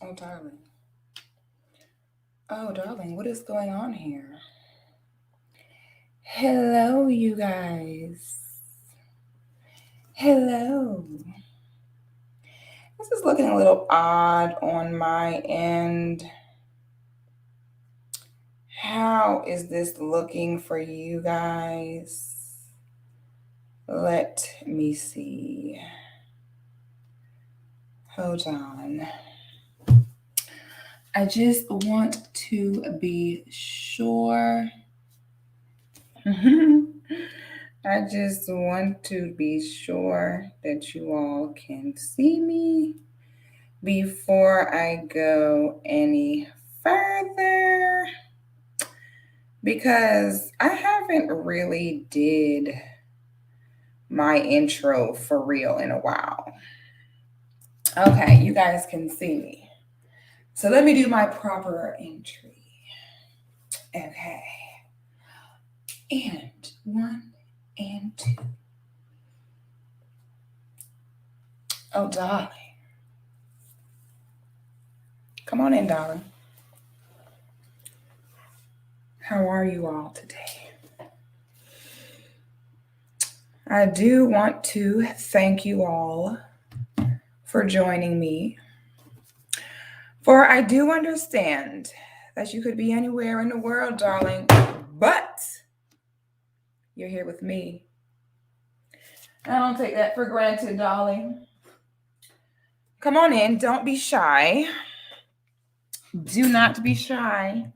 Oh, darling. Oh, darling, what is going on here? Hello, you guys. Hello. This is looking a little odd on my end. How is this looking for you guys? Let me see. Hold on. I just want to be sure. I just want to be sure that you all can see me before I go any further, because I haven't really did my intro for real in a while. Okay, you guys can see me. So let me do my proper entry. Okay. And 1 and 2. Oh, darling. Come on in, darling. How are you all today? I do want to thank you all for joining me. For I do understand that you could be anywhere in the world, darling, but you're here with me. I don't take that for granted, darling. Come on in. Don't be shy. Do not be shy.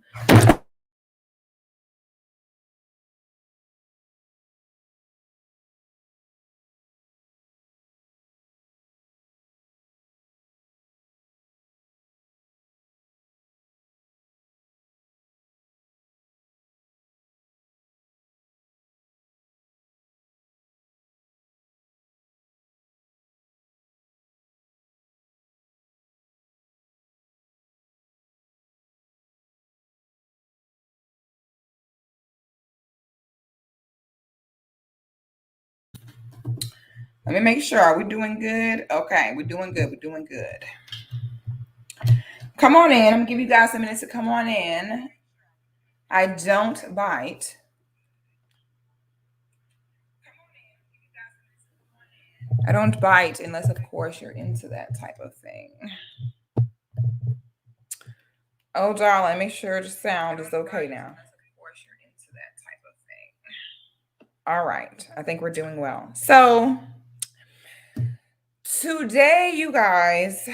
Let me make sure. Are we doing good? Okay, we're doing good. We're doing good. Come on in. I'm going to give you guys a minute to come on in. I don't bite. I don't bite unless, of course, you're into that type of thing. Oh, darling, make sure the sound is okay now. All right. I think we're doing well. So, today, you guys,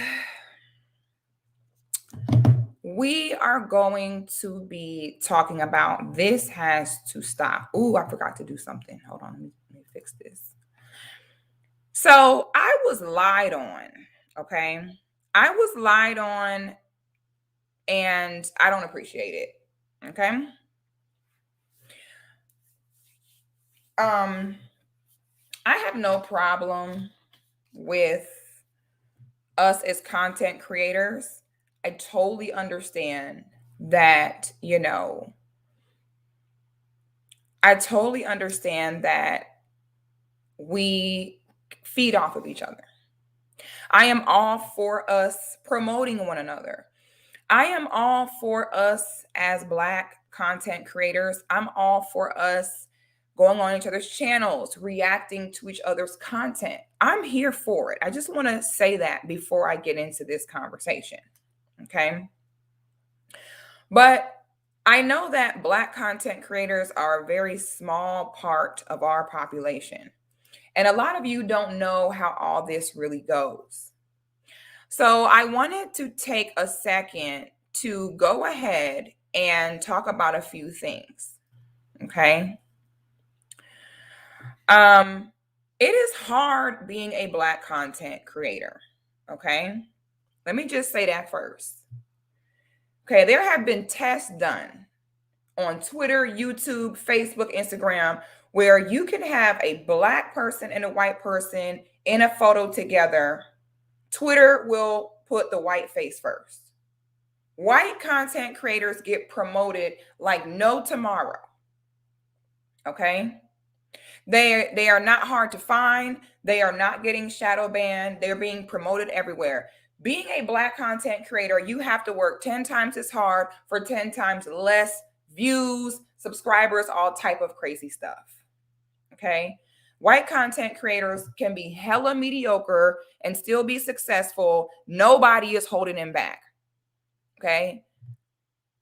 we are going to be talking about this has to stop. Ooh, I forgot to do something. Hold on. Let me fix this. So, I was lied on. Okay. I was lied on and I don't appreciate it. Okay. I have no problem with us as content creators. I totally understand that, I totally understand that we feed off of each other. I am all for us promoting one another. I am all for us as Black content creators. I'm all for us going on each other's channels, reacting to each other's content. I'm here for it. I just want to say that before I get into this conversation. Okay. But I know that Black content creators are a very small part of our population. And a lot of you don't know how all this really goes. So I wanted to take a second to go ahead and talk about a few things. Okay. It is hard being a Black content creator. Okay. Let me just say that first. Okay. There have been tests done on Twitter, YouTube, Facebook, Instagram, where you can have a Black person and a white person in a photo together. Twitter will put the white face first. White content creators get promoted like no tomorrow. Okay. They are not hard to find. They are not getting shadow banned. They're being promoted everywhere. Being a Black content creator, you have to work 10 times as hard for 10 times less views, subscribers, all type of crazy stuff. Okay. White content creators can be hella mediocre and still be successful. Nobody is holding them back. Okay.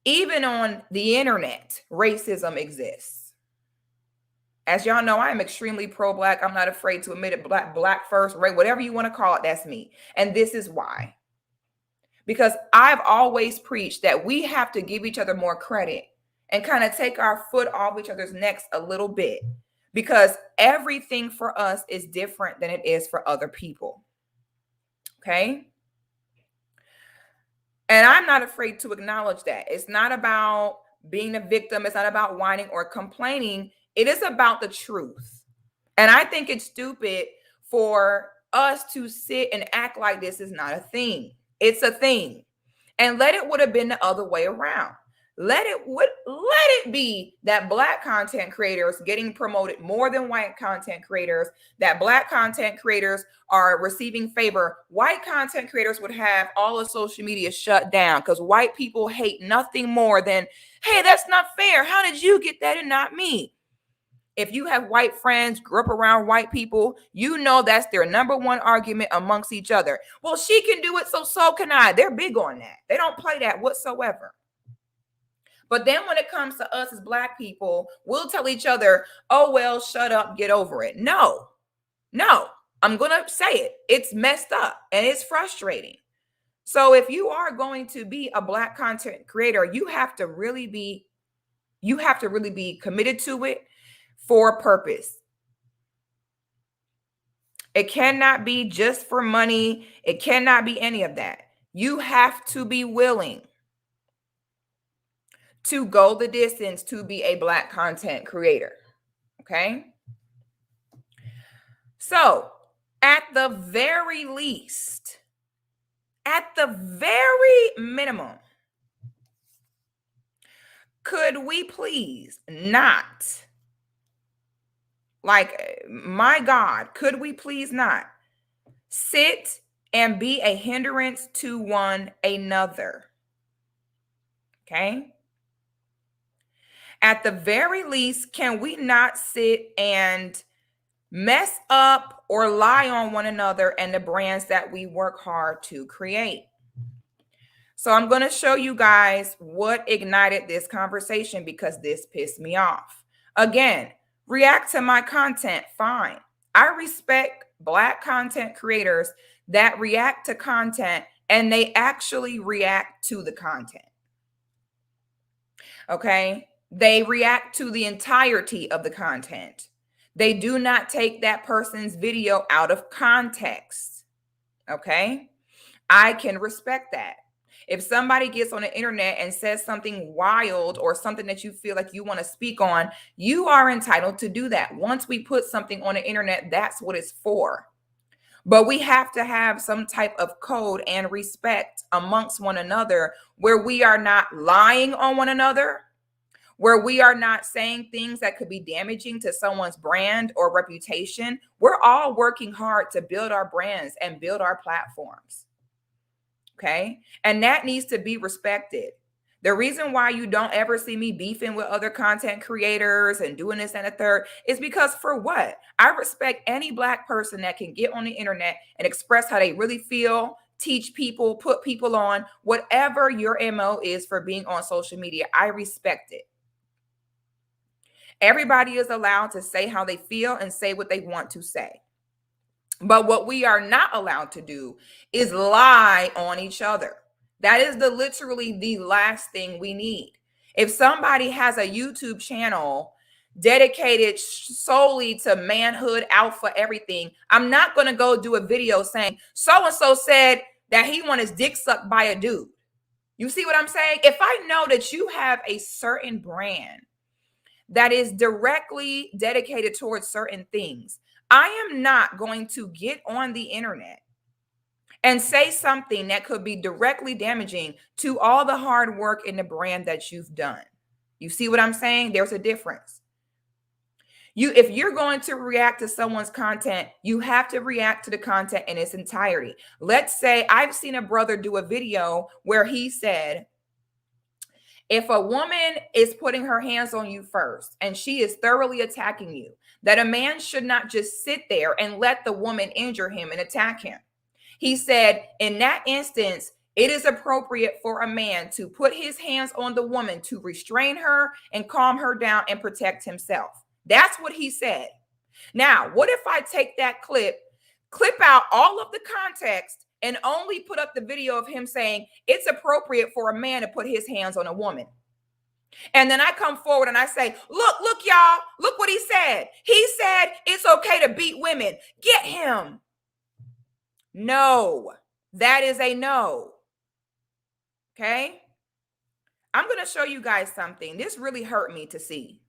Even on the internet, racism exists. As y'all know, I am extremely pro-Black. I'm not afraid to admit it. Black first, right? Whatever you want to call it, that's me. And this is why. Because I've always preached that we have to give each other more credit and kind of take our foot off each other's necks a little bit. Because everything for us is different than it is for other people. Okay? And I'm not afraid to acknowledge that. It's not about being a victim. It's not about whining or complaining. It is about the truth. And I think it's stupid for us to sit and act like this is not a thing. It's a thing. And it would have been the other way around. Let it be that Black content creators getting promoted more than white content creators, that Black content creators are receiving favor. White content creators would have all of social media shut down because white people hate nothing more than, hey, that's not fair. How did you get that and not me? If you have white friends, grew up around white people, you know that's their number one argument amongst each other. Well, she can do it, so can I. They're big on that. They don't play that whatsoever. But then when it comes to us as Black people, we'll tell each other, oh, well, shut up, get over it. No, I'm going to say it. It's messed up and it's frustrating. So if you are going to be a Black content creator, you have to really be committed to it for a purpose. It cannot be just for money. It cannot be any of that. You have to be willing to go the distance to be a Black content creator. Okay. So at the very least, at the very minimum, could we please not, like, my God, could we please not sit and be a hindrance to one another? Okay. At the very least, can we not sit and mess up or lie on one another and the brands that we work hard to create? So I'm going to show you guys what ignited this conversation because this pissed me off. Again, react to my content, fine. I respect Black content creators that react to content and they actually react to the content. Okay? They react to the entirety of the content. They do not take that person's video out of context. Okay? I can respect that. If somebody gets on the internet and says something wild or something that you feel like you want to speak on, you are entitled to do that. Once we put something on the internet, that's what it's for. But we have to have some type of code and respect amongst one another where we are not lying on one another, where we are not saying things that could be damaging to someone's brand or reputation. We're all working hard to build our brands and build our platforms. Okay. And that needs to be respected. The reason why you don't ever see me beefing with other content creators and doing this and a third is because for what? I respect any Black person that can get on the internet and express how they really feel, teach people, put people on, whatever your MO is for being on social media. I respect it. Everybody is allowed to say how they feel and say what they want to say. But what we are not allowed to do is lie on each other. That is literally the last thing we need. If somebody has a YouTube channel dedicated solely to manhood, alpha, everything, I'm not going to go do a video saying so-and-so said that he want his dick sucked by a dude. You see what I'm saying? If I know that you have a certain brand that is directly dedicated towards certain things, I am not going to get on the internet and say something that could be directly damaging to all the hard work in the brand that you've done. You see what I'm saying? There's a difference. If you're going to react to someone's content, you have to react to the content in its entirety. Let's say I've seen a brother do a video where he said, if a woman is putting her hands on you first and she is thoroughly attacking you, that a man should not just sit there and let the woman injure him and attack him. He said, in that instance, it is appropriate for a man to put his hands on the woman to restrain her and calm her down and protect himself. That's what he said. Now, what if I take that clip out all of the context, and only put up the video of him saying it's appropriate for a man to put his hands on a woman? And then I come forward and I say, look, y'all, look what he said. He said it's okay to beat women. Get him. No, that is a no. Okay. I'm going to show you guys something. This really hurt me to see.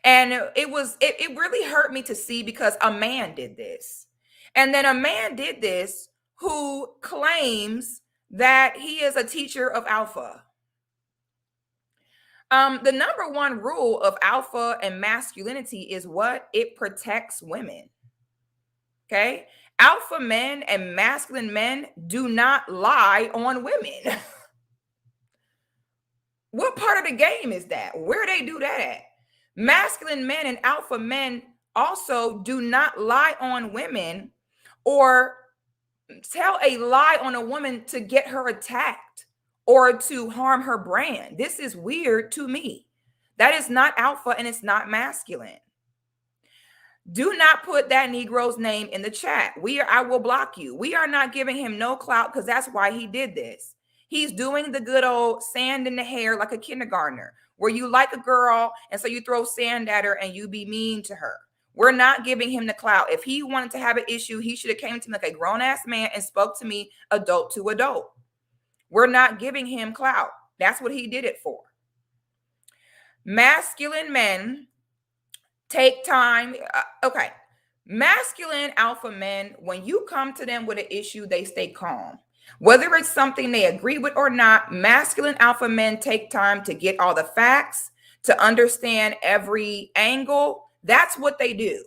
And it really hurt me to see because a man did this. And then a man did this who claims that he is a teacher of alpha. The number one rule of alpha and masculinity is what? It protects women. Okay? Alpha men and masculine men do not lie on women. What part of the game is that? Where they do that at? Masculine men and alpha men also do not lie on women or tell a lie on a woman to get her attacked or to harm her brand. This is weird to me. That is not alpha and it's not masculine. Do not put that Negro's name in the chat. I will block you. We are not giving him no clout because that's why he did this. He's doing the good old sand in the hair like a kindergartner, where you like a girl and so you throw sand at her and you be mean to her. We're not giving him the clout. If he wanted to have an issue, he should have came to me like a grown-ass man and spoke to me adult to adult. We're not giving him clout. That's what he did it for. Masculine men take time. Okay. Masculine alpha men, when you come to them with an issue, they stay calm. Whether it's something they agree with or not, masculine alpha men take time to get all the facts, to understand every angle. That's what they do.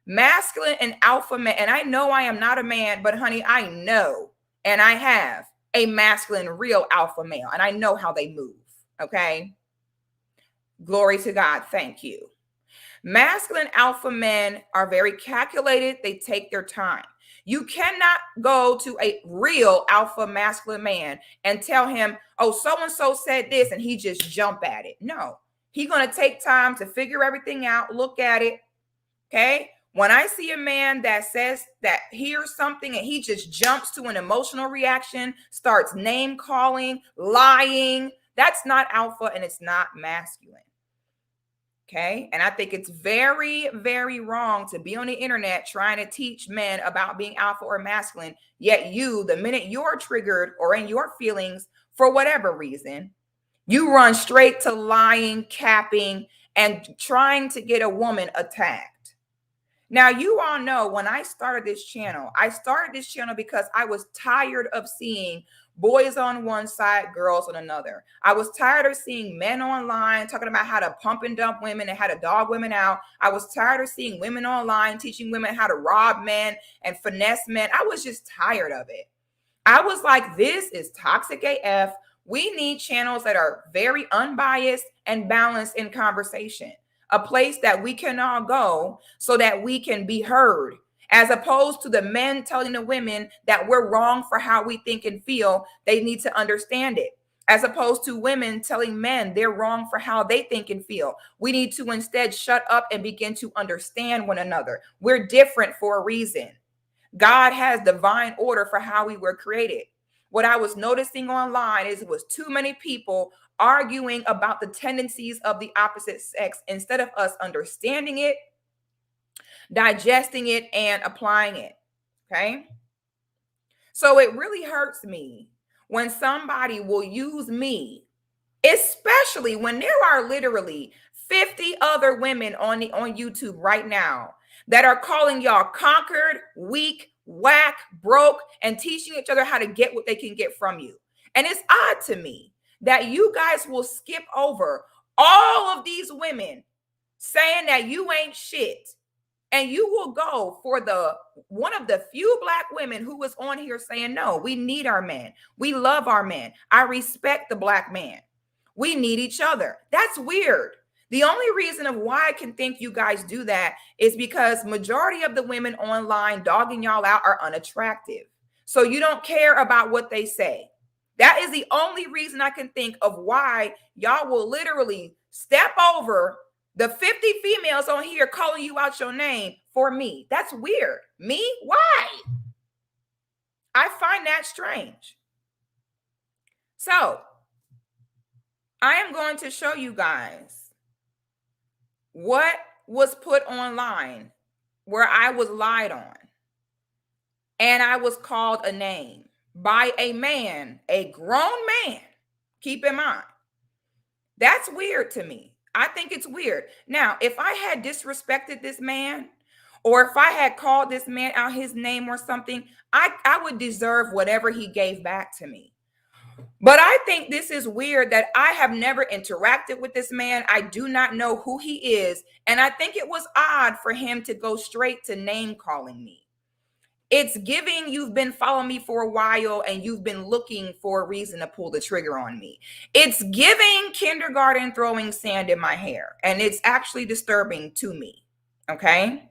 Masculine and alpha men, and I know I am not a man, but honey, I know, and I have a masculine, real alpha male, and I know how they move, okay? Glory to God, thank you. Masculine alpha men are very calculated. They take their time. You cannot go to a real alpha masculine man and tell him, oh, so-and-so said this, and he just jump at it. No, he's going to take time to figure everything out, look at it, okay? When I see a man that says that hears something and he just jumps to an emotional reaction, starts name calling, lying, that's not alpha and it's not masculine. Okay. And I think it's very, very wrong to be on the internet trying to teach men about being alpha or masculine. Yet you, the minute you're triggered or in your feelings for whatever reason, you run straight to lying, capping, and trying to get a woman attacked. Now, you all know when I started this channel because I was tired of seeing boys on one side, girls on another. I was tired of seeing men online talking about how to pump and dump women and how to dog women out. I was tired of seeing women online teaching women how to rob men and finesse men. I was just tired of it. I was like, this is toxic AF. We need channels that are very unbiased and balanced in conversation. A place that we can all go so that we can be heard, as opposed to the men telling the women that we're wrong for how we think and feel. They need to understand it. As opposed to women telling men they're wrong for how they think and feel. We need to instead shut up and begin to understand one another. We're different for a reason. God has divine order for how we were created. What I was noticing online is it was too many people arguing about the tendencies of the opposite sex instead of us understanding it, digesting it, and applying it. Okay. So it really hurts me when somebody will use me, especially when there are literally 50 other women on YouTube right now that are calling y'all conquered, weak, whack, broke, and teaching each other how to get what they can get from you. And it's odd to me that you guys will skip over all of these women saying that you ain't shit And you will go for the one of the few Black women who was on here saying, no, we need our men. We love our men. I respect the Black man. We need each other. That's weird. The only reason of why I can think you guys do that is because majority of the women online dogging y'all out are unattractive. So you don't care about what they say. That is the only reason I can think of why y'all will literally step over the 50 females on here calling you out your name for me. That's weird. Me? Why? I find that strange. So I am going to show you guys what was put online where I was lied on and I was called a name by a man, a grown man. Keep in mind, that's weird to me. I think it's weird. Now, if I had disrespected this man, or if I had called this man out his name or something, I would deserve whatever he gave back to me. But I think this is weird that I have never interacted with this man. I do not know who he is. And I think it was odd for him to go straight to name calling me. It's giving you've been following me for a while and you've been looking for a reason to pull the trigger on me. It's giving kindergarten throwing sand in my hair. And it's actually disturbing to me. Okay.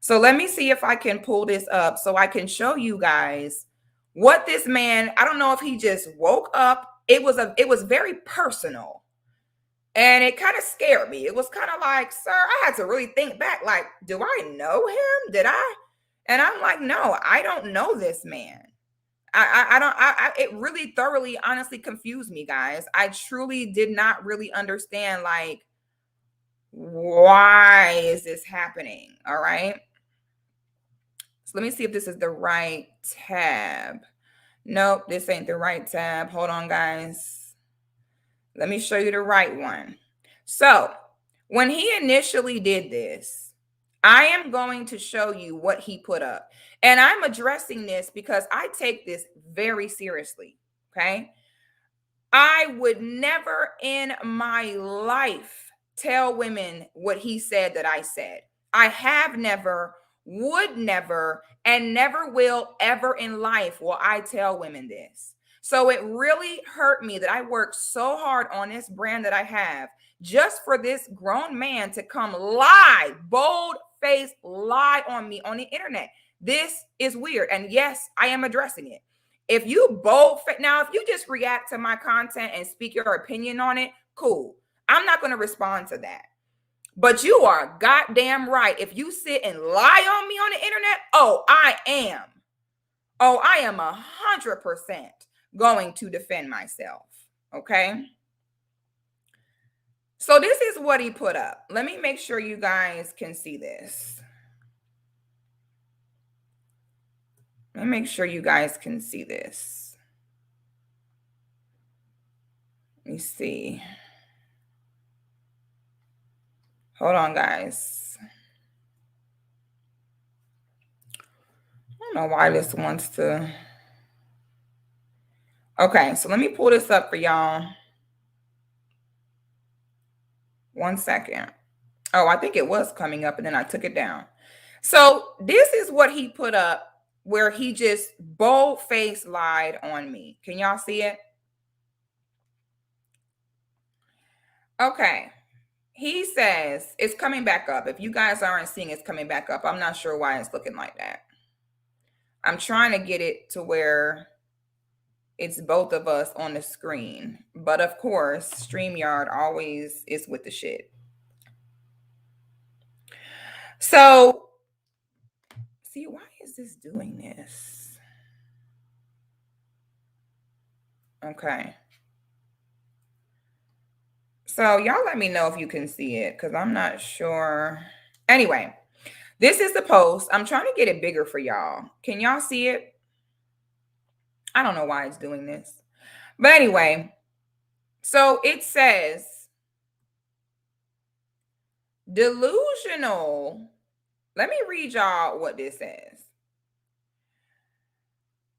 So let me see if I can pull this up so I can show you guys what this man, I don't know if he just woke up. It was very personal. And it kind of scared me. It was kind of like, sir, I had to really think back. Like, do I know him? Did I? And I'm like, no, I don't know this man. It really thoroughly, honestly confused me, guys. I truly did not really understand, like, why is this happening? All right. So let me see if this is the right tab. Nope, this ain't the right tab. Hold on, guys. Let me show you the right one. So when he initially did this, I am going to show you what he put up. And I'm addressing this because I take this very seriously. Okay. I would never in my life tell women what he said that I said. I have never, would never, and never will ever in life will I tell women this. So it really hurt me that I worked so hard on this brand that I have just for this grown man to come lie, bold face lie on me on the internet. This is weird. And yes, I am addressing it. If you now, if you just react to my content and speak your opinion on it, cool. I'm not going to respond to that. But you are goddamn right. If you sit and lie on me on the internet, I am 100% going to defend myself. Okay. So this is what he put up. Let me make sure you guys can see this. Let me make sure you guys can see this. Let me see. Hold on, guys. I don't know why this wants to. Okay, so let me pull this up for y'all. 1 second. Oh, I think it was coming up and then I took it down. So this is what he put up where he just bold-faced lied on me. Can y'all see it? Okay. He says it's coming back up. If you guys aren't seeing it's coming back up, I'm not sure why it's looking like that. I'm trying to get it to where it's both of us on the screen. But of course, StreamYard always is with the shit. So, see, why is this doing this? Okay. So y'all let me know if you can see it because I'm not sure. Anyway, this is the post. I'm trying to get it bigger for y'all. Can y'all see it? I don't know why it's doing this. But anyway, so it says delusional. Let me read y'all what this says.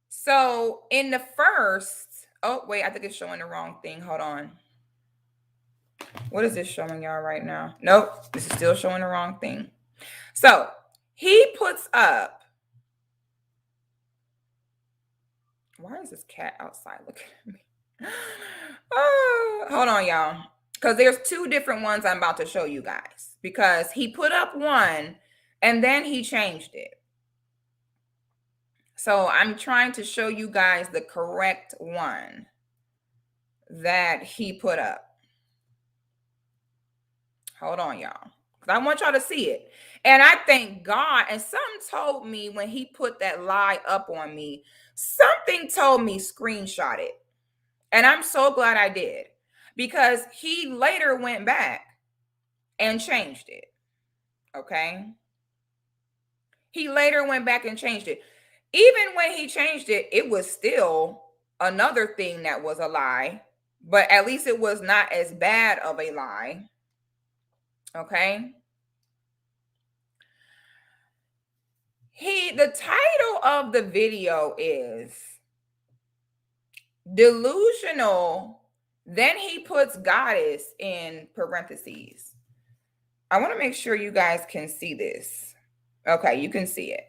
So in the first, oh, wait, I think it's showing the wrong thing. Hold on. What is this showing y'all right now? Nope, this is still showing the wrong thing. So he puts up, why is this cat outside looking at me? Oh, hold on, y'all. Because there's two different ones I'm about to show you guys. Because he put up one and then he changed it. So I'm trying to show you guys the correct one that he put up. Hold on, y'all. Because I want y'all to see it. And I thank God. And something told me when he put that lie up on me, something told me screenshot it. And I'm so glad I did. Because he later went back and changed it. Okay. He later went back and changed it. Even when he changed it, it was still another thing that was a lie, but at least it was not as bad of a lie. Okay. The title of the video is Delusional. Then he puts goddess in parentheses. I want to make sure you guys can see this. Okay, you can see it.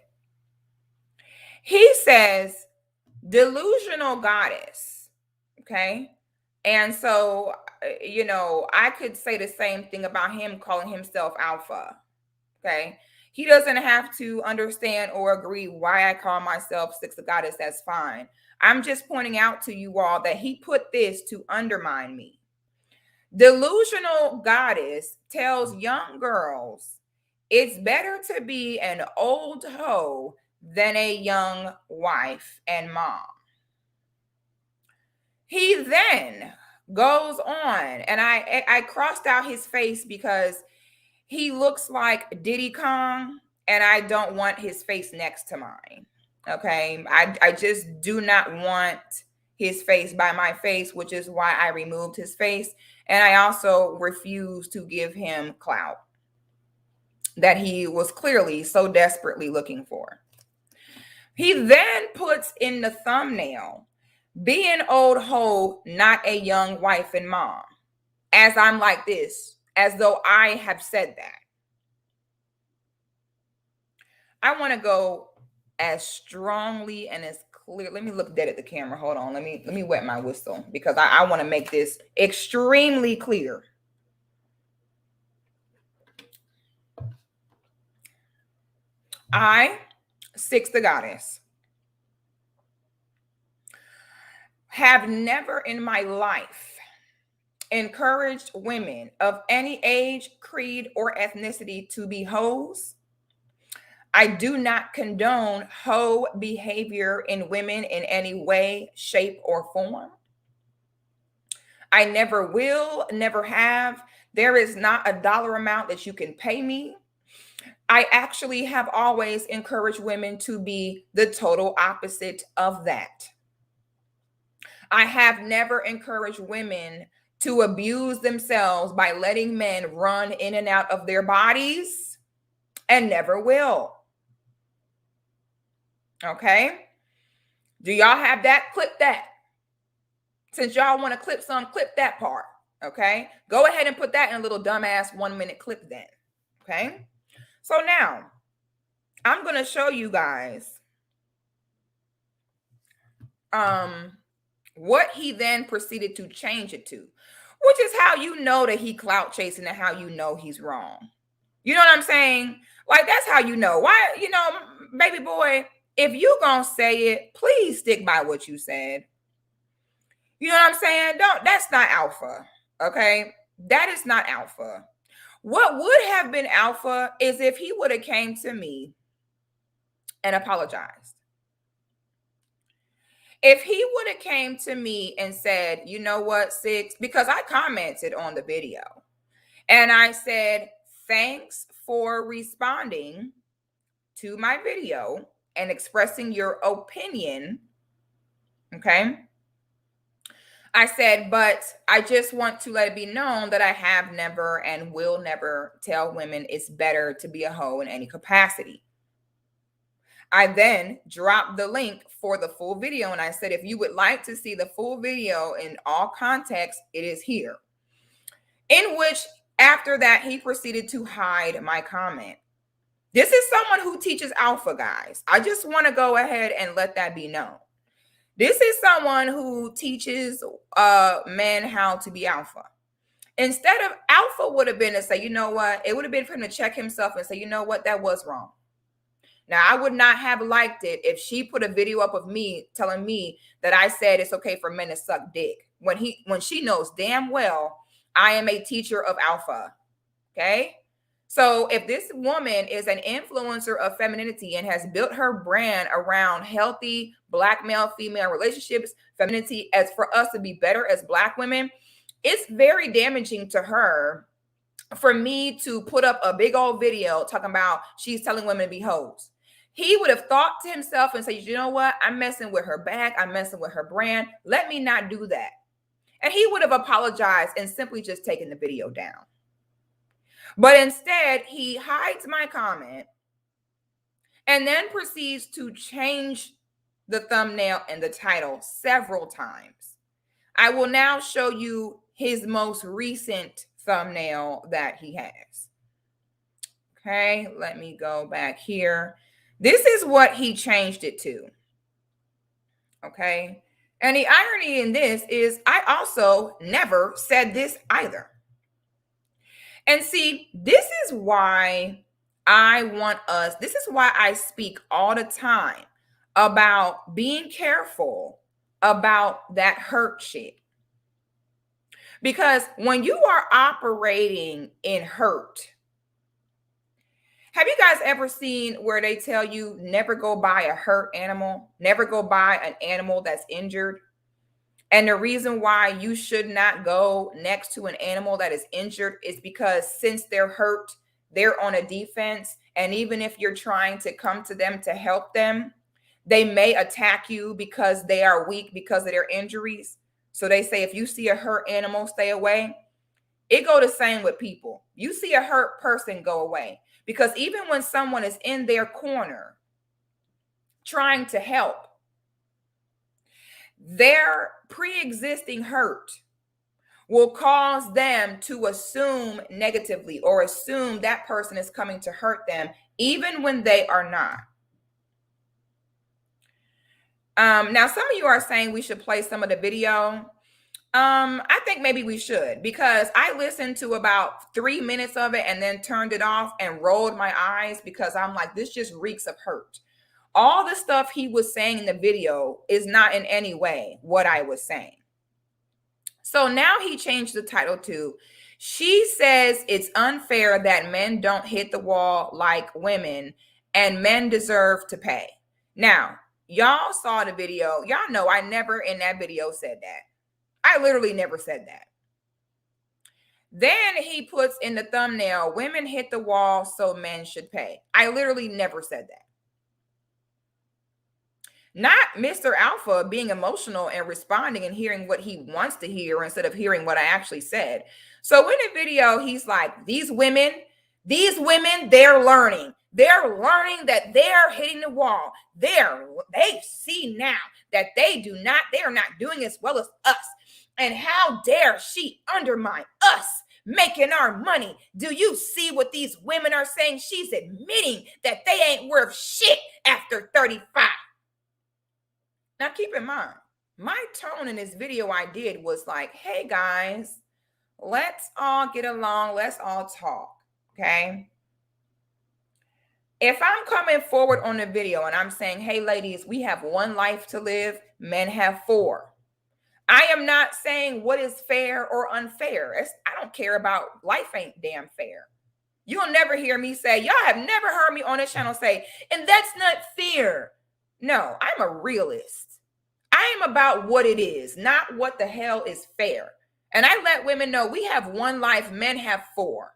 He says delusional goddess. Okay. And so, I could say the same thing about him calling himself alpha. Okay. He doesn't have to understand or agree why I call myself sixth goddess. That's fine. I'm just pointing out to you all that he put this to undermine me. Delusional goddess tells young girls it's better to be an old hoe than a young wife and mom. He then goes on, and I crossed out his face because he looks like Diddy Kong, and I don't want his face next to mine. Okay. I just do not want his face by my face, which is why I removed his face. And I also refuse to give him clout that he was clearly so desperately looking for. He then puts in the thumbnail, be an old hoe, not a young wife and mom. As I'm like this, as though I have said that. I want to go as strongly and as clear. Let me look dead at the camera. Hold on. Let me wet my whistle because I want to make this extremely clear. I, sixth goddess, have never in my life encouraged women of any age, creed, or ethnicity to be hoes. I do not condone hoe behavior in women in any way, shape, or form. I never will, never have. There is not a dollar amount that you can pay me. I actually have always encouraged women to be the total opposite of that. I have never encouraged women to abuse themselves by letting men run in and out of their bodies, and never will. Okay? Do y'all have that? Clip that. Since y'all want to clip some, clip that part. Okay? Go ahead and put that in a little dumbass 1-minute clip then. Okay? So now, I'm going to show you guys what he then proceeded to change it to, which is how you know that he clout chasing and how you know he's wrong. You know what I'm saying? Like, that's how you know. Why, baby boy, if you gonna say it, please stick by what you said. You know what I'm saying? That's not alpha. Okay? That is not alpha. What would have been alpha is if he would have came to me and apologized. If he would have came to me and said, you know what, Six, because I commented on the video and I said, thanks for responding to my video and expressing your opinion. Okay. I said, but I just want to let it be known that I have never and will never tell women it's better to be a hoe in any capacity. I then dropped the link for the full video and I said, if you would like to see the full video in all context, it is here. In which, after that, he proceeded to hide my comment. This is someone who teaches alpha, guys. I just want to go ahead and let that be known. This is someone who teaches men how to be alpha. Instead of alpha would have been to say, you know what? It would have been for him to check himself and say, you know what? That was wrong. Now, I would not have liked it if she put a video up of me telling me that I said it's okay for men to suck dick when she knows damn well I am a teacher of alpha. Okay? So if this woman is an influencer of femininity and has built her brand around healthy Black male-female relationships, femininity, as for us to be better as Black women, it's very damaging to her for me to put up a big old video talking about she's telling women to be hoes. He would have thought to himself and said, you know what? I'm messing with her back. I'm messing with her brand. Let me not do that. And he would have apologized and simply just taken the video down. But instead, he hides my comment and then proceeds to change the thumbnail and the title several times. I will now show you his most recent thumbnail that he has. Okay, let me go back here. This is what he changed it to. Okay, and the irony in this is I also never said this either. And see, this is why this is why I speak all the time about being careful about that hurt shit. Because when you are operating in hurt, have you guys ever seen where they tell you never go buy a hurt animal, never go buy an animal that's injured? And the reason why you should not go next to an animal that is injured is because since they're hurt, they're on a defense. And even if you're trying to come to them to help them, they may attack you because they are weak because of their injuries. So they say, if you see a hurt animal, stay away. It go the same with people. You see a hurt person, go away. Because even when someone is in their corner trying to help, their pre-existing hurt will cause them to assume negatively or assume that person is coming to hurt them, even when they are not. Now, some of you are saying we should play some of the video. I think maybe we should, because I listened to about 3 minutes of it and then turned it off and rolled my eyes because I'm like, this just reeks of hurt. All the stuff he was saying in the video is not in any way what I was saying. So now he changed the title to, she says it's unfair that men don't hit the wall like women and men deserve to pay. Now, y'all saw the video. Y'all know I never in that video said that. I literally never said that. Then he puts in the thumbnail, women hit the wall, so men should pay. I literally never said that. Not Mr. Alpha being emotional and responding and hearing what he wants to hear instead of hearing what I actually said. So in the video, he's like, these women, they're learning. They're learning that they're hitting the wall. They see now that they're not doing as well as us. And how dare she undermine us making our money? Do you see what these women are saying? She's admitting that they ain't worth shit after 35. Now, keep in mind, my tone in this video I did was like, hey, guys, let's all get along. Let's all talk, okay? If I'm coming forward on the video and I'm saying, hey, ladies, we have one life to live, men have 4. I am not saying what is fair or unfair. I don't care about life ain't damn fair. You'll never hear me say, y'all have never heard me on this channel say, and that's not fair. No, I'm a realist. I am about what it is, not what the hell is fair. And I let women know we have one life, men have 4.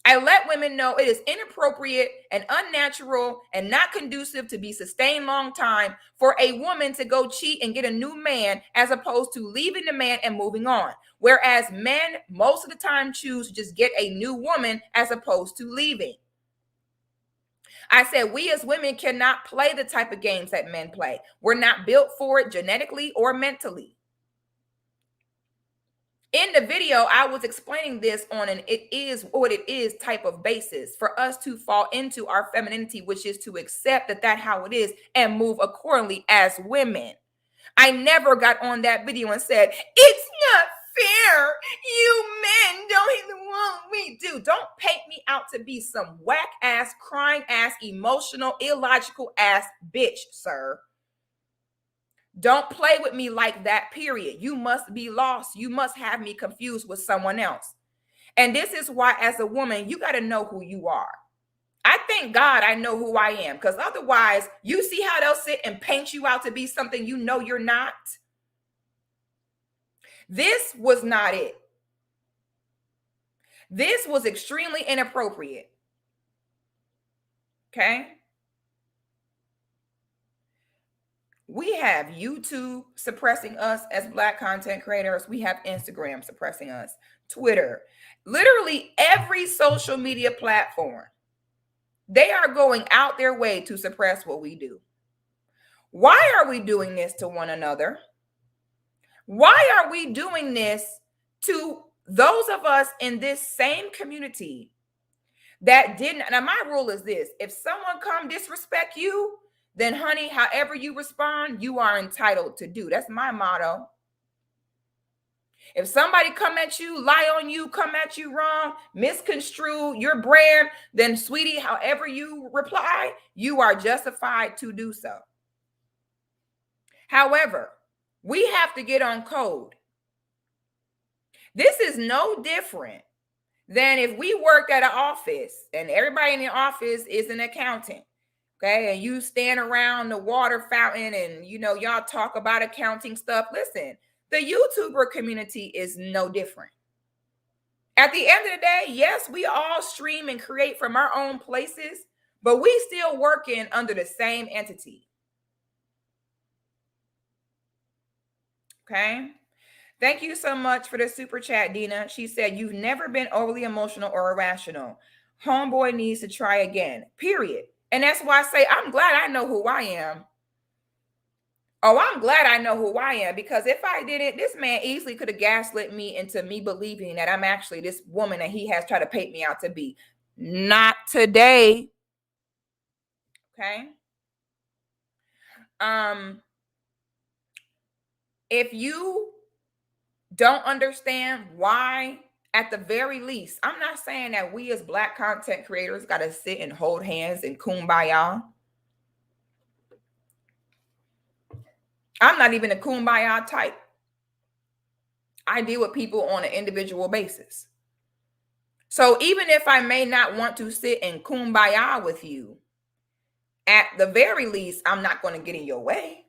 I let women know it is inappropriate and unnatural and not conducive to be sustained long time for a woman to go cheat and get a new man as opposed to leaving the man and moving on. Whereas men most of the time choose to just get a new woman as opposed to leaving. I said, we as women cannot play the type of games that men play. We're not built for it genetically or mentally. In the video, I was explaining this on an it is what it is type of basis for us to fall into our femininity, which is to accept that that's how it is and move accordingly as women. I never got on that video and said, it's not fair. You men don't even want me to. Don't paint me out to be some whack ass, crying ass, emotional, illogical ass bitch, sir. Don't play with me like that, period. You must be lost. You must have me confused with someone else. And this is why, as a woman, you got to know who you are. I thank God I know who I am, because otherwise, you see how they'll sit and paint you out to be something you know you're not. This was not it. This was extremely inappropriate. Okay. We have YouTube suppressing us as Black content creators. We have Instagram suppressing us, Twitter, literally every social media platform. They are going out their way to suppress what we do. Why are we doing this to one another? Why are we doing this to those of us in this same community that didn't? Now, my rule is this: if someone come disrespect you, then honey, however you respond, you are entitled to do. That's my motto. If somebody come at you, lie on you, come at you wrong, misconstrue your brand, then sweetie, however you reply, you are justified to do so. However, we have to get on code. This is no different than if we work at an office and everybody in the office is an accountant. Okay, and you stand around the water fountain and y'all talk about accounting stuff. Listen, the YouTuber community is no different. At the end of the day, yes, we all stream and create from our own places, but we still working under the same entity. Okay. Thank you so much for the super chat, Dina. She said, you've never been overly emotional or irrational. Homeboy needs to try again, period. And that's why I say, I'm glad I know who I am. Oh, I'm glad I know who I am, because if I didn't, this man easily could have gaslit me into me believing that I'm actually this woman that he has tried to paint me out to be. Not today. Okay. If you don't understand why, at the very least, I'm not saying that we as Black content creators got to sit and hold hands and kumbaya. I'm not even a kumbaya type. I deal with people on an individual basis. So even if I may not want to sit and kumbaya with you, at the very least, I'm not going to get in your way.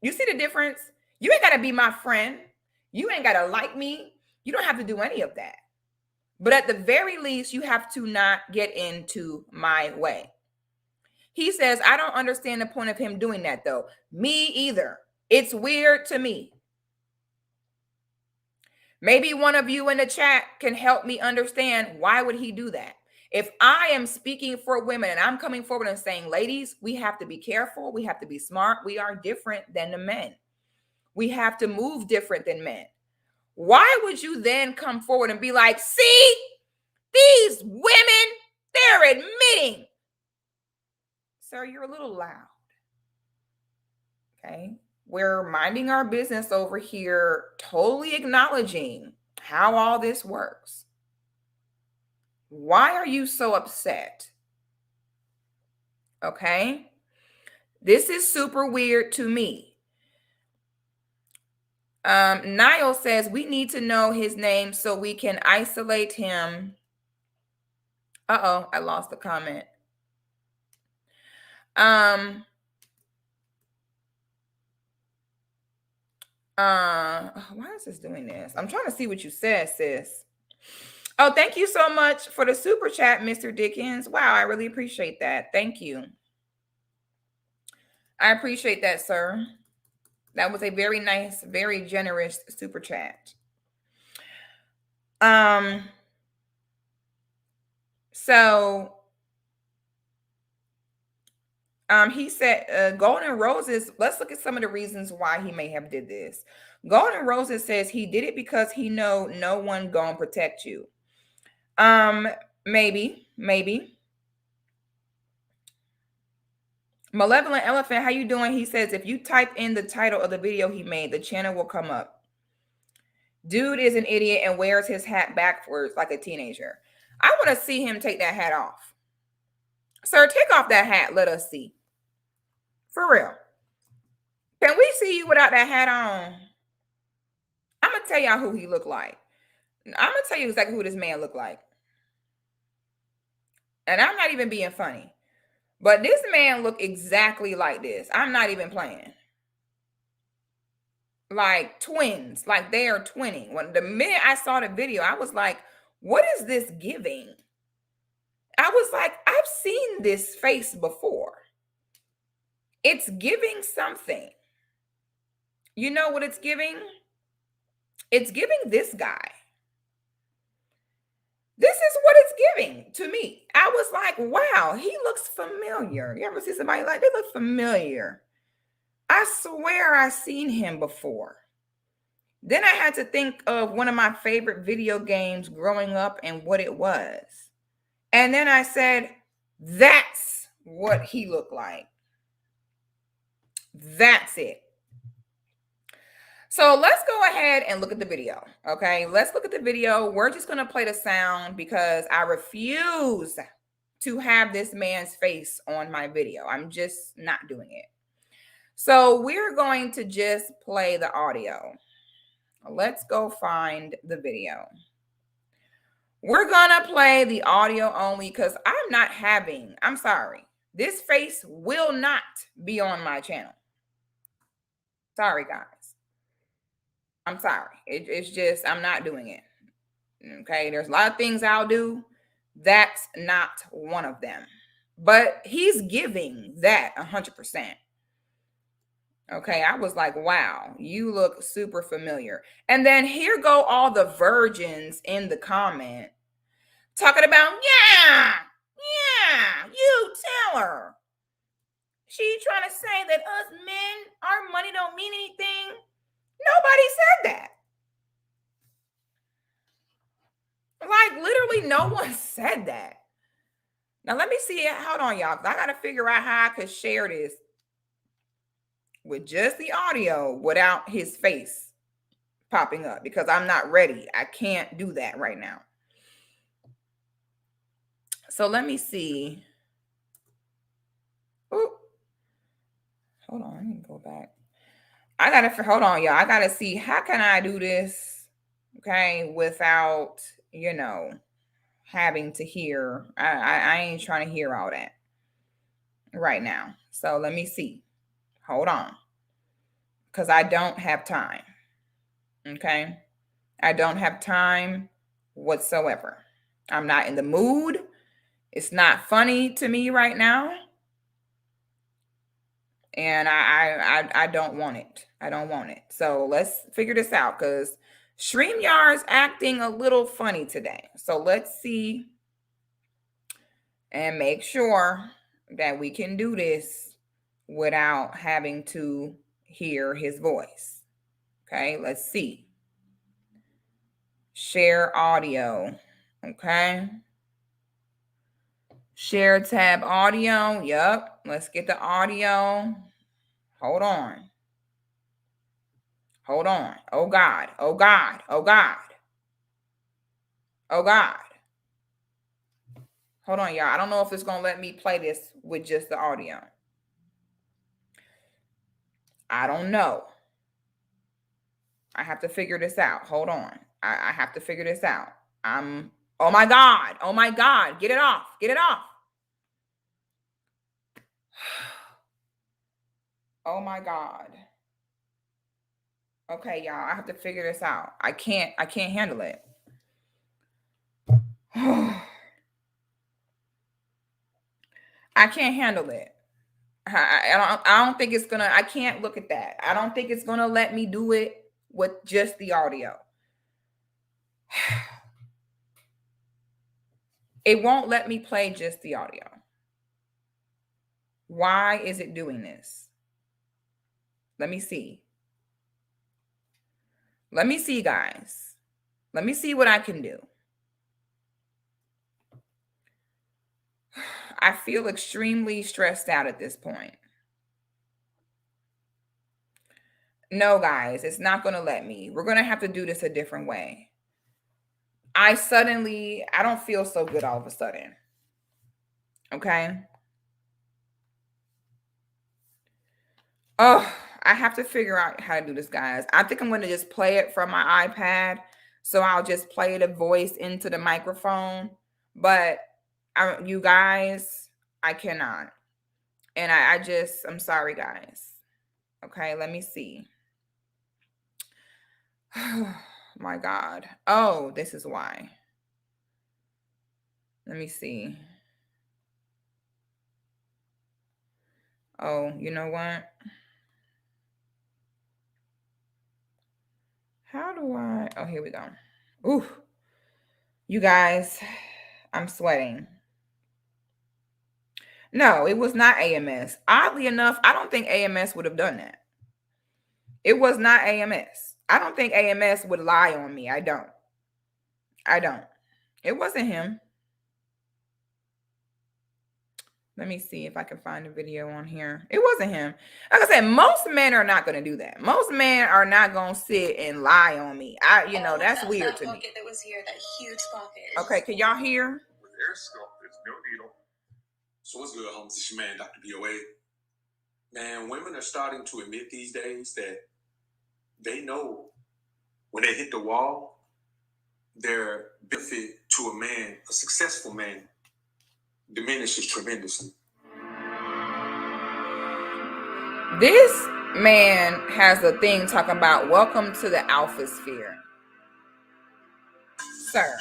You see the difference? You ain't got to be my friend. You ain't got to like me. You don't have to do any of that. But at the very least, you have to not get into my way. He says, I don't understand the point of him doing that, though. Me either. It's weird to me. Maybe one of you in the chat can help me understand, why would he do that? If I am speaking for women and I'm coming forward and saying, ladies, we have to be careful. We have to be smart. We are different than the men. We have to move different than men. Why would you then come forward and be like, see, these women, they're admitting. Sir, you're a little loud. Okay. We're minding our business over here, totally acknowledging how all this works. Why are you so upset? Okay. This is super weird to me. Niall says we need to know his name so we can isolate him. Uh-oh, I lost the comment. Why is this doing this? I'm trying to see what you said, sis. Oh, thank you so much for the super chat, Mr. Dickens. Wow, I really appreciate that. Thank you. I appreciate that, sir. That was a very nice, very generous super chat. He said, Golden Roses, let's look at some of the reasons why he may have did this. Golden Roses says he did it because he know no one gonna protect you. Maybe. Malevolent Elephant, how you doing? He says if you type in the title of the video he made, the channel will come up. Dude is an idiot and wears his hat backwards like a teenager. I want to see him take that hat off. Sir, take off that hat. Let us see. For real. Can we see you without that hat on? I'm going to tell y'all who he looked like. I'm going to tell you exactly who this man looked like. And I'm not even being funny. But this man looked exactly like this. I'm not even playing. Like twins. Like they are twinning. When the minute I saw the video, I was like, what is this giving? I was like, I've seen this face before. It's giving something. You know what it's giving? It's giving this guy. This is what it's giving to me. I was like, wow, he looks familiar. You ever see somebody like they look familiar? I swear I've seen him before. Then I had to think of one of my favorite video games growing up and what it was. And then I said, that's what he looked like. That's it. So let's go ahead and look at the video. Okay, let's look at the video. We're just going to play the sound because I refuse to have this man's face on my video. I'm just not doing it. So we're going to just play the audio. Let's go find the video. We're going to play the audio only because I'm sorry. This face will not be on my channel. Sorry, guys. I'm sorry. It's just, I'm not doing it. Okay. There's a lot of things I'll do. That's not one of them. But he's giving that 100%. Okay. I was like, wow, you look super familiar. And then here go all the virgins in the comment talking about, yeah, you tell her. She trying to say that us men, our money don't mean anything. Nobody said that. Like literally no one said that. Now let me see it. Hold on, y'all. I got to figure out how I could share this with just the audio without his face popping up because I'm not ready. I can't do that right now. So let me see. Ooh. Hold on. Let me go back. Hold on, y'all. I got to see how can I do this, okay, without, having to hear. I ain't trying to hear all that right now. So let me see. Hold on. Because I don't have time. Okay. I don't have time whatsoever. I'm not in the mood. It's not funny to me right now. And I don't want it. I don't want it. So let's figure this out because StreamYard's acting a little funny today. So let's see and make sure that we can do this without having to hear his voice. Okay, let's see. Share audio. Okay. Share tab audio. Yep. Let's get the audio. Hold on. Hold on. Oh God. Oh God. Oh God. Oh God. Hold on, y'all. I don't know if it's going to let me play this with just the audio. I don't know. I have to figure this out. Hold on. I have to figure this out. Oh my God. Oh my God. Get it off. Get it off. Oh my God. Okay, y'all. I have to figure this out. I can't handle it. I can't handle it. I don't think it's gonna, I can't look at that. I don't think it's gonna let me do it with just the audio. It won't let me play just the audio. Why is it doing this? Let me see. Let me see, guys. Let me see what I can do. I feel extremely stressed out at this point. No, guys, it's not going to let me. We're going to have to do this a different way. I don't feel so good all of a sudden. Okay. Oh, I have to figure out how to do this, guys. I think I'm going to just play it from my iPad. So I'll just play the voice into the microphone. But you guys, I cannot. And I'm sorry, guys. Okay, let me see. My God. Oh, this is why. Let me see. Oh, you know what? How do I? Oh, here we go. Ooh, you guys, I'm sweating. No, it was not AMS. Oddly enough, I don't think AMS would have done that. It was not AMS. I don't think AMS would lie on me. I don't. It wasn't him. Let me see if I can find a video on here. It wasn't him. Like I said, most men are not going to do that. Most men are not going to sit and lie on me. That's weird to me. That was here, that huge pocket. Okay, can y'all hear? With air scope, there's no needle. So what's good, homies? It's your man, Dr. BOA. Man, women are starting to admit these days that they know when they hit the wall, their benefit to a man, a successful man, diminishes tremendously. This man has a thing talking about welcome to the alpha sphere. Sir,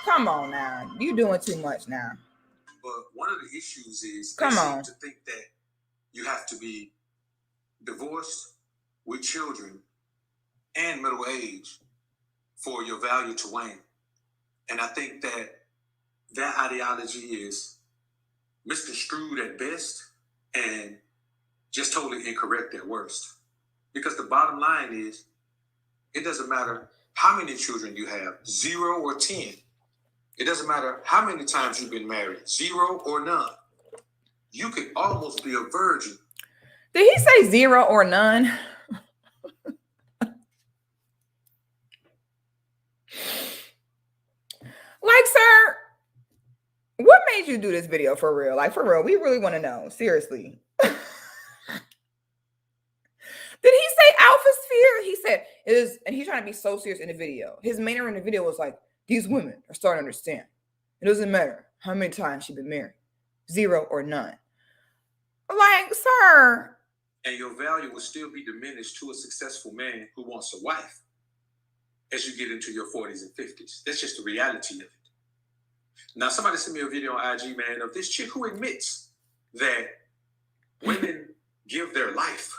come on now. You're doing too much now. But one of the issues is they seem to think that you have to be divorced with children and middle age for your value to wane. And I think that ideology is misconstrued at best and just totally incorrect at worst. Because the bottom line is, it doesn't matter how many children you have, 0 or 10. It doesn't matter how many times you've been married, 0 or none. You could almost be a virgin. Did he say 0 or none? Like, sir, what made you do this video for real? Like, for real, we really want to know. Seriously. Did he say alpha sphere? He said it is, and he's trying to be so serious in the video. His manner in the video was like, these women are starting to understand. It doesn't matter how many times she's been married, 0 or none. Like, sir. And your value will still be diminished to a successful man who wants a wife as you get into your 40s and 50s. That's just the reality of it. Now, somebody sent me a video on IG, man, of this chick who admits that women give their life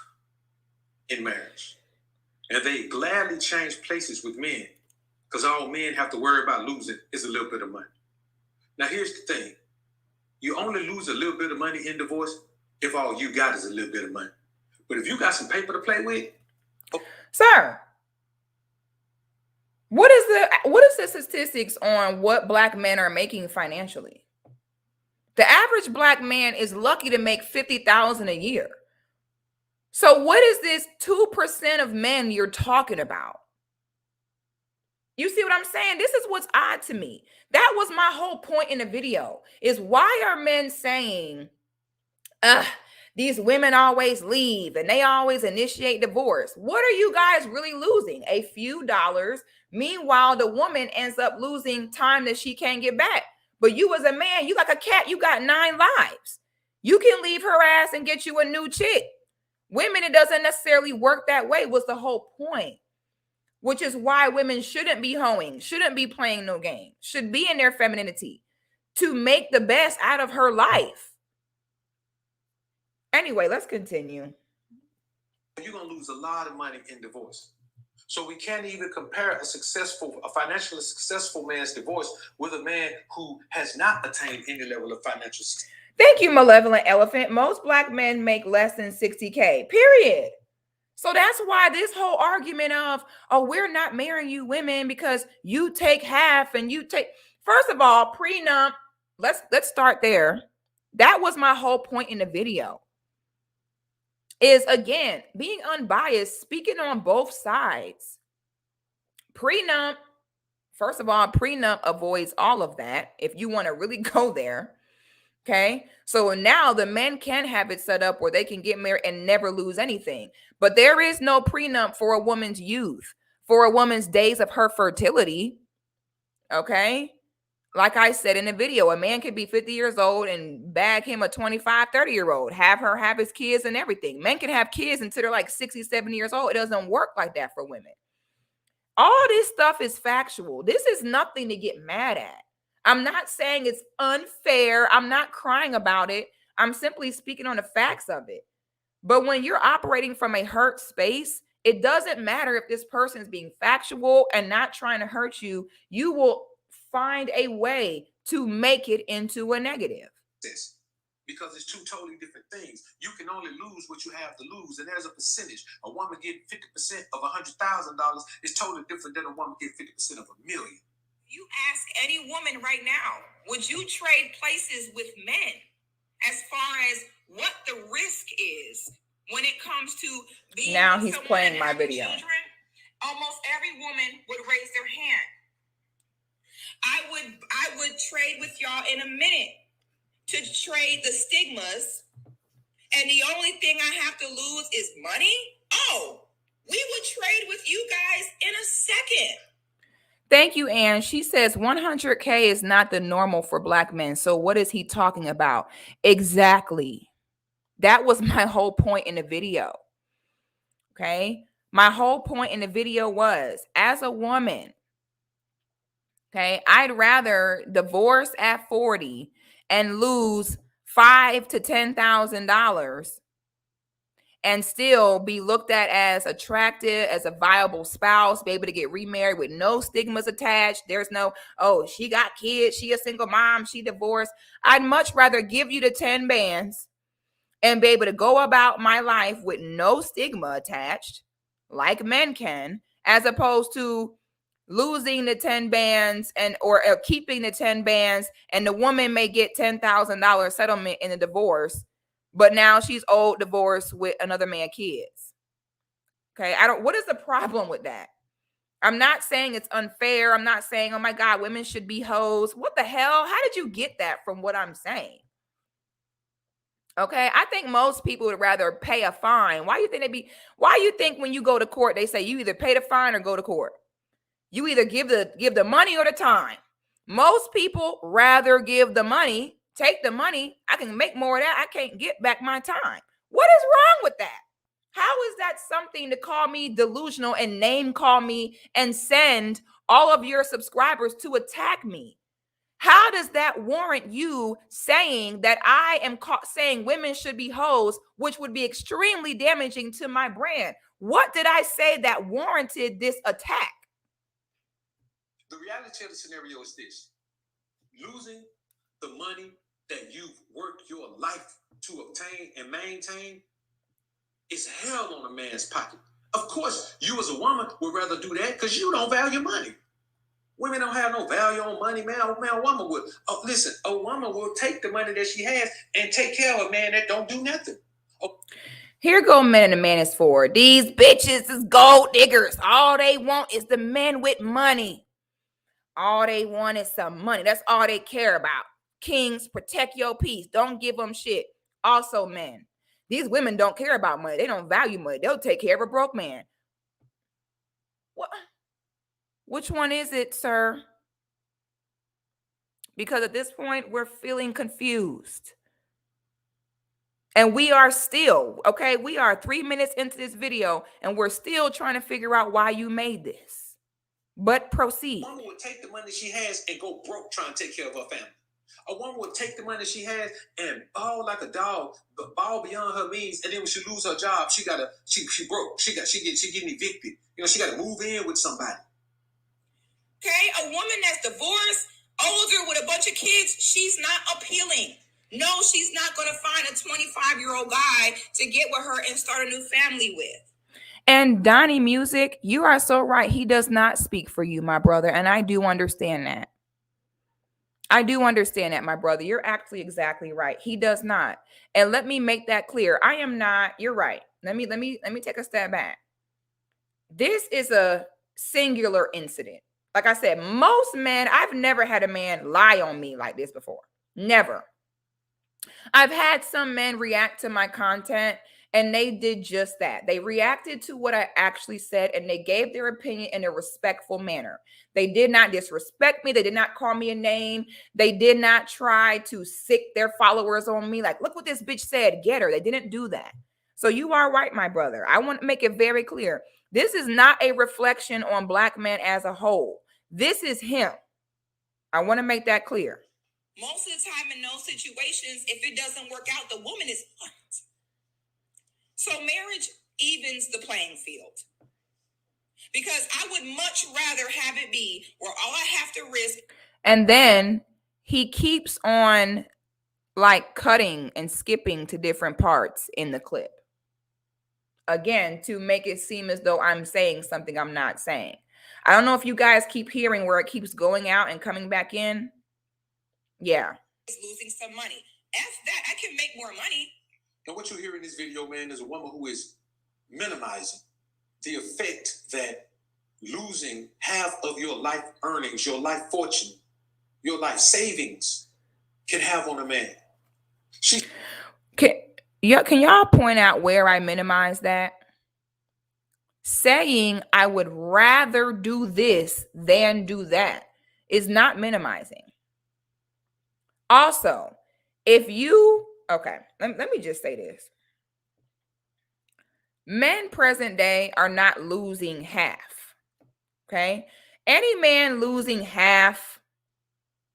in marriage. And they gladly change places with men because all men have to worry about losing is a little bit of money. Now, here's the thing. You only lose a little bit of money in divorce if all you got is a little bit of money. But if you got some paper to play with... Sir, what is the statistics on what Black men are making financially? The average Black man is lucky to make $50,000 a year. So what is this 2% of men you're talking about? You see what I'm saying? This is what's odd to me. That was my whole point in the video, is why are men saying, these women always leave and they always initiate divorce? What are you guys really losing? A few dollars. Meanwhile, the woman ends up losing time that she can't get back. But you as a man, you like a cat, you got 9 lives. You can leave her ass and get you a new chick. Women, it doesn't necessarily work that way, was the whole point. Which is why women shouldn't be hoeing, shouldn't be playing no game, should be in their femininity to make the best out of her life. Anyway, let's continue. You're going to lose a lot of money in divorce. So we can't even compare a financially successful man's divorce with a man who has not attained any level of financial success. Thank you, Malevolent Elephant. Most Black men make less than 60K, period. So that's why this whole argument of, oh, we're not marrying you women because you take half and you take, first of all, prenup, let's start there. That was my whole point in the video. Is again, being unbiased, speaking on both sides. Prenup, first of all, prenup avoids all of that if you want to really go there. Okay. So now the men can have it set up where they can get married and never lose anything. But there is no prenup for a woman's youth, for a woman's days of her fertility. Okay. Like I said in the video, a man could be 50 years old and bag him a 25, 30-year-old, have her have his kids and everything. Men can have kids until they're like 60, 70 years old. It doesn't work like that for women. All this stuff is factual. This is nothing to get mad at. I'm not saying it's unfair. I'm not crying about it. I'm simply speaking on the facts of it. But when you're operating from a hurt space, it doesn't matter if this person is being factual and not trying to hurt you. You will find a way to make it into a negative. Because it's two totally different things. You can only lose what you have to lose, and there's a percentage. A woman getting 50% of $100,000 is totally different than a woman getting 50% of $1 million. You ask any woman right now, would you trade places with men as far as what the risk is when it comes to being now he's playing my video. Children? Almost every woman would raise their hand. I would trade with y'all in a minute to trade the stigmas, and the only thing I have to lose is money. Oh, we would trade with you guys in a second. Thank you, Ann. She says 100K is not the normal for Black men. So what is he talking about? Exactly. That was my whole point in the video. Okay. My whole point in the video was, as a woman, okay, I'd rather divorce at 40 and lose $5,000 to $10,000 and still be looked at as attractive, as a viable spouse, be able to get remarried with no stigmas attached. There's no, oh, she got kids, she a single mom, she divorced. I'd much rather give you the 10 bands and be able to go about my life with no stigma attached, like men can, as opposed to losing the 10 bands and or keeping the 10 bands, and the woman may get $10,000 settlement in a divorce, but now she's old, divorced with another man kids. Okay, what is the problem with that? I'm not saying it's unfair. I'm not saying, oh my God, women should be hoes. What the hell? How did you get that from what I'm saying? Okay, I think most people would rather pay a fine. Why you think when you go to court, they say you either pay the fine or go to court? You either give the money or the time. Most people rather give the money, take the money. I can make more of that. I can't get back my time. What is wrong with that? How is that something to call me delusional and name call me and send all of your subscribers to attack me? How does that warrant you saying that I am saying women should be hoes, which would be extremely damaging to my brand? What did I say that warranted this attack? The reality of the scenario is this: losing the money that you've worked your life to obtain and maintain is hell on a man's pocket. Of course, you as a woman would rather do that because you don't value money. Women don't have no value on money, man. A woman would. Oh, listen, a woman will take the money that she has and take care of a man that don't do nothing. Oh. Here go men and the man is for. These bitches is gold diggers. All they want is the men with money. All they want is some money. That's all they care about. Kings, protect your peace. Don't give them shit. Also, men. These women don't care about money. They don't value money. They'll take care of a broke man. What? Which one is it, sir? Because at this point, we're feeling confused. And we are still, okay, we are 3 minutes into this video, and we're still trying to figure out why you made this. But proceed. A woman would take the money she has and go broke trying to take care of her family. A woman would take the money she has and bawl like a dog, but bawl beyond her means. And then when she lose her job, she broke. She getting evicted. You know, she got to move in with somebody. Okay, a woman that's divorced, older with a bunch of kids, she's not appealing. No, she's not going to find a 25-year-old guy to get with her and start a new family with. And Donnie Music, you are so right. He does not speak for you, my brother. And I do understand that. I do understand that, my brother. You're actually exactly right. He does not. And let me make that clear. I am not, you're right. Let me take a step back. This is a singular incident. Like I said, most men, I've never had a man lie on me like this before. Never. I've had some men react to my content and they did just that. They reacted to what I actually said and they gave their opinion in a respectful manner. They did not disrespect me. They did not call me a name. They did not try to sick their followers on me. Like, look what this bitch said, get her. They didn't do that. So you are right, my brother. I want to make it very clear. This is not a reflection on Black men as a whole. This is him. I want to make that clear. Most of the time in those situations, if it doesn't work out, the woman is fucked. So marriage evens the playing field. Because I would much rather have it be where all I have to risk. And then he keeps on like cutting and skipping to different parts in the clip. Again, to make it seem as though I'm saying something I'm not saying. I don't know if you guys keep hearing where it keeps going out and coming back in. Yeah. Losing some money. F that. I can make more money. And what you hear in this video, man, is a woman who is minimizing the effect that losing half of your life earnings, your life fortune, your life savings can have on a man. Can y'all point out where I minimize that? Saying I would rather do this than do that is not minimizing. Also, if you, okay, let me just say this. Men present day are not losing half. Okay. Any man losing half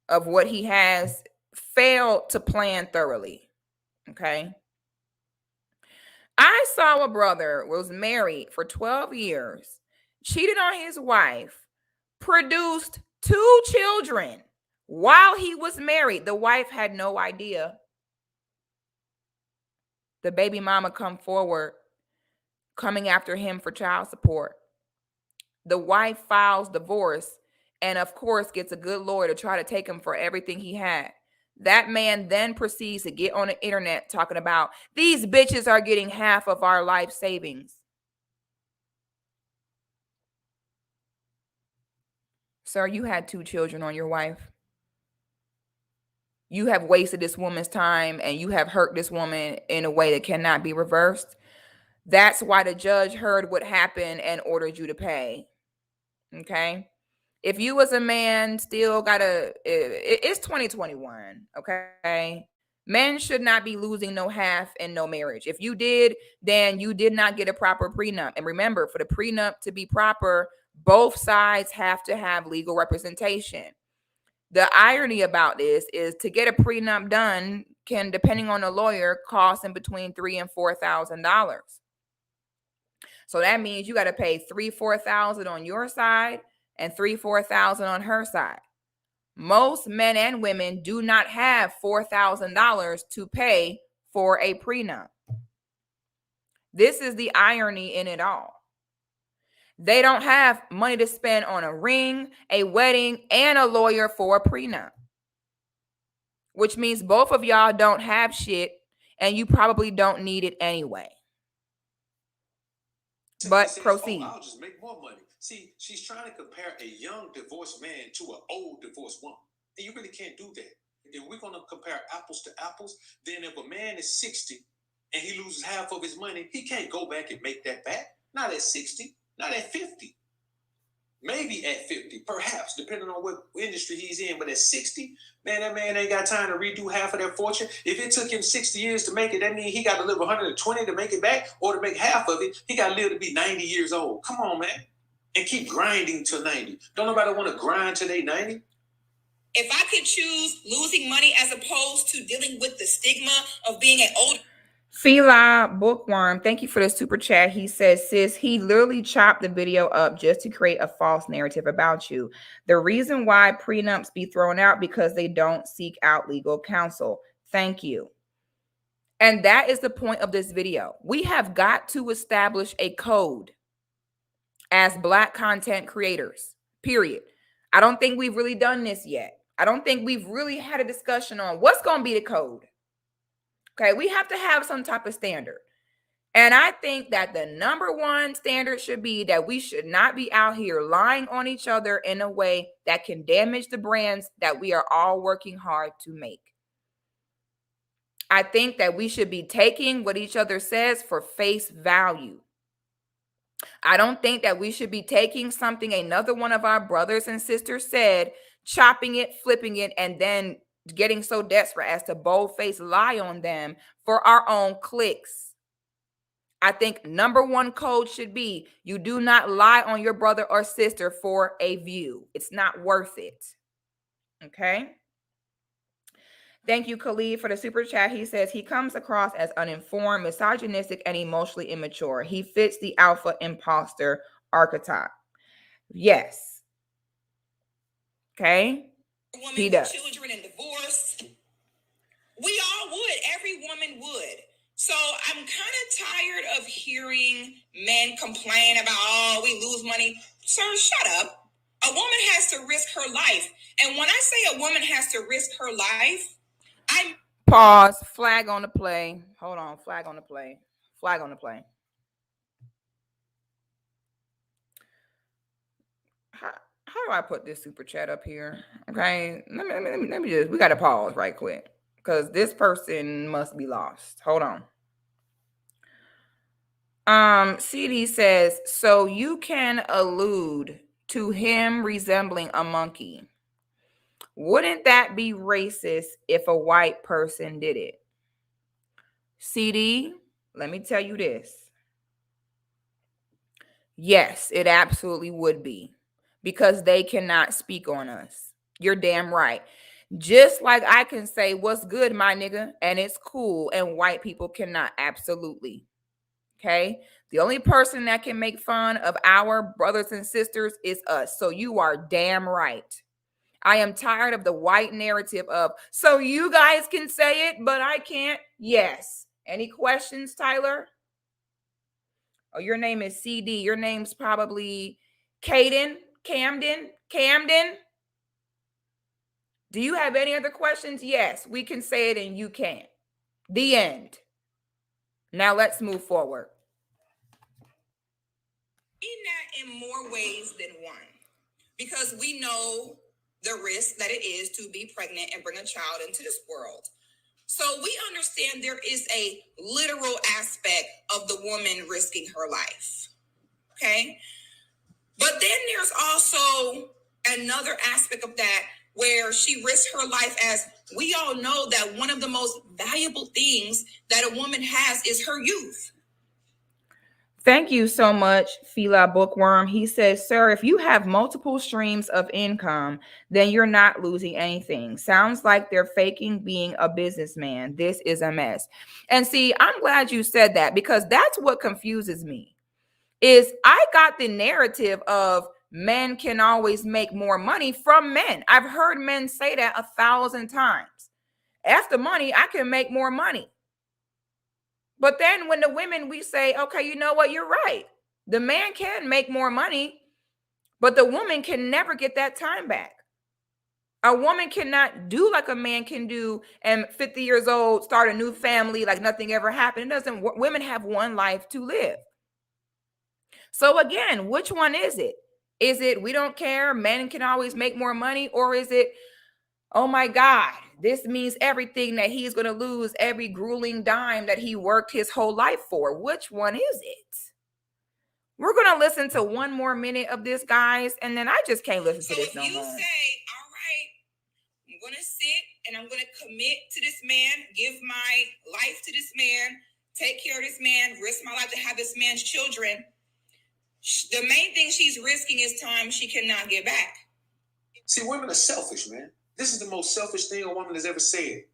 of what he has failed to plan thoroughly. Okay. I saw a brother was married for 12 years, cheated on his wife, produced 2 children while he was married. The wife had no idea. The baby mama come forward, coming after him for child support. The wife files divorce and, of course, gets a good lawyer to try to take him for everything he had. That man then proceeds to get on the internet talking about these bitches are getting half of our life savings. Sir, you had 2 children on your wife. You have wasted this woman's time and you have hurt this woman in a way that cannot be reversed. That's why the judge heard what happened and ordered you to pay. Okay? If you as a man still gotta, it's 2021, okay? Men should not be losing no half and no marriage. If you did, then you did not get a proper prenup. And remember, for the prenup to be proper, both sides have to have legal representation. The irony about this is to get a prenup done can, depending on the lawyer, cost in between $3,000 and $4,000. So that means you got to pay $3,000-4,000 on your side and $3,000-4,000 on her side. Most men and women do not have $4,000 to pay for a prenup. This is the irony in it all. They don't have money to spend on a ring, a wedding, and a lawyer for a prenup, which means both of y'all don't have shit and you probably don't need it anyway. But proceed. I'll just make more money. See, she's trying to compare a young divorced man to an old divorced woman. And you really can't do that. If we're going to compare apples to apples, then if a man is 60 and he loses half of his money, he can't go back and make that back. Not at 60, not at 50. Maybe at 50, perhaps, depending on what industry he's in. But at 60, man, that man ain't got time to redo half of that fortune. If it took him 60 years to make it, that means he got to live 120 to make it back, or to make half of it, he got to live to be 90 years old. Come on, man. And keep grinding till 90. Don't nobody want to grind till they 90? If I could choose losing money as opposed to dealing with the stigma of being an old... Fila Bookworm, thank you for the super chat. He says, sis, he literally chopped the video up just to create a false narrative about you. The reason why prenups be thrown out because they don't seek out legal counsel. Thank you. And that is the point of this video. We have got to establish a code. as Black content creators, period. I don't think we've really done this yet. I don't think we've really had a discussion on what's going to be the code. Okay, we have to have some type of standard. And I think that the number one standard should be that we should not be out here lying on each other in a way that can damage the brands that we are all working hard to make. I think that we should be taking what each other says for face value. I don't think that we should be taking something another one of our brothers and sisters said, chopping it, flipping it, and then getting so desperate as to bold-faced lie on them for our own clicks. I think number one code should be you do not lie on your brother or sister for a view. It's not worth it. Okay? Thank you, Khalid, for the super chat. He says he comes across as uninformed, misogynistic, and emotionally immature. He fits the alpha imposter archetype. Yes. Okay? Woman He with does. children and divorce. We all would. Every woman would. So I'm kind of tired of hearing men complain about, oh, we lose money. Sir, shut up. A woman has to risk her life. And when I say a woman has to risk her life, I'm... Pause. Flag on the play. Hold on. Flag on the play. Flag on the play. How do I put this super chat up here? Okay. Let me just, we got to pause right quick because this person must be lost. Hold on. CD says, so you can allude to him resembling a monkey. Wouldn't that be racist if a white person did it? CD, let me tell you this. Yes, it absolutely would be because they cannot speak on us. You're damn right. Just like I can say, what's good, my nigga, and it's cool, and white people cannot. Absolutely. Okay. The only person that can make fun of our brothers and sisters is us. So you are damn right. I am tired of the white narrative of, so you guys can say it, but I can't. Yes. Any questions, Tyler? Oh, your name is CD. Your name's probably Camden. Do you have any other questions? Yes, we can say it and you can't. The end. Now let's move forward. That in more ways than one, because we know the risk that it is to be pregnant and bring a child into this world. So we understand there is a literal aspect of the woman risking her life. Okay. But then there's also another aspect of that where she risks her life, as we all know that one of the most valuable things that a woman has is her youth. Thank you so much, Fila Bookworm. He says, sir, if you have multiple streams of income, then you're not losing anything. Sounds like they're faking being a businessman. This is a mess. And see, I'm glad you said that because that's what confuses me. Is I got the narrative of men can always make more money from men. I've heard men say that 1,000 times. After money, I can make more money. But then when the women, we say, okay, you know what? You're right. The man can make more money, but the woman can never get that time back. A woman cannot do like a man can do and 50 years old, start a new family like nothing ever happened. It doesn't. Women have one life to live. So again, which one is it? Is it we don't care, men can always make more money? Or is it, oh my God, this means everything that he's going to lose every grueling dime that he worked his whole life for? Which one is it? We're going to listen to one more minute of this, guys, and then I just can't listen to this no more. So if you say, all right, I'm going to sit and I'm going to commit to this man, give my life to this man, take care of this man, risk my life to have this man's children, the main thing she's risking is time she cannot get back. See, women are selfish, man. This is the most selfish thing a woman has ever said.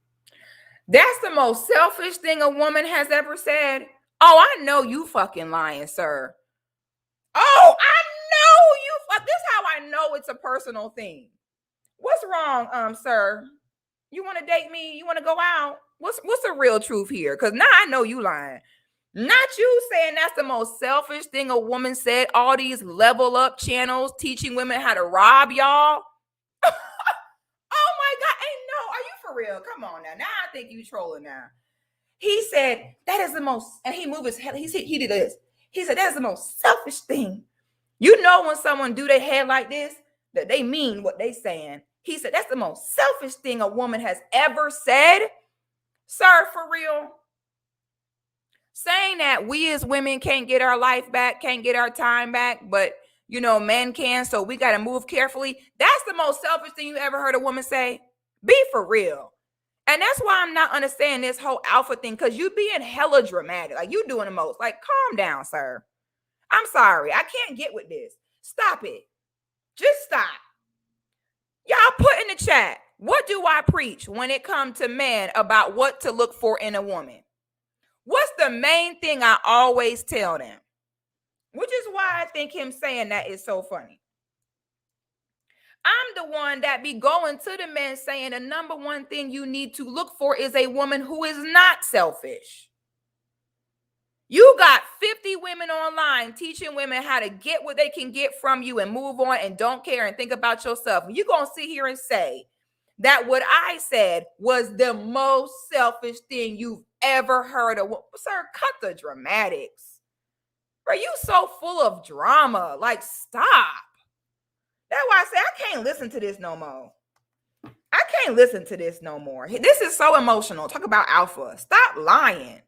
That's the most selfish thing a woman has ever said. Oh, I know you fucking lying, sir. Oh, I know you. This is how I know it's a personal thing. What's wrong, sir? You want to date me? You want to go out? What's the real truth here? Because now I know you lying. Not you saying that's the most selfish thing a woman said. All these level up channels teaching women how to rob y'all. Oh my God. Ain't no, are you for real? Come on now. Now I think you trolling now. He said, that is the most, and he moved his head. He did this. He said, that's the most selfish thing. You know when someone do their head like this, that they mean what they saying. He said, that's the most selfish thing a woman has ever said. Sir, for real. Saying that we as women can't get our life back, can't get our time back, but men can, so we got to move carefully. That's the most selfish thing you ever heard a woman say. Be for real. And that's why I'm not understanding this whole alpha thing, because you being hella dramatic. Like, you doing the most. Like, calm down, sir. I'm sorry. I can't get with this. Stop it. Just stop. Y'all put in the chat, what do I preach when it comes to men about what to look for in a woman? What's the main thing I always tell them? Which is why I think him saying that is so funny. I'm the one that be going to the men saying the number one thing you need to look for is a woman who is not selfish. You got 50 women online teaching women how to get what they can get from you and move on and don't care and think about yourself. You're going to sit here and say that what I said was the most selfish thing you've ever heard of. Sir, cut the dramatics. Bro, you so full of drama. Like, stop. That's why I say I can't listen to this no more. I can't listen to this no more. This is so emotional. Talk about alpha. Stop lying.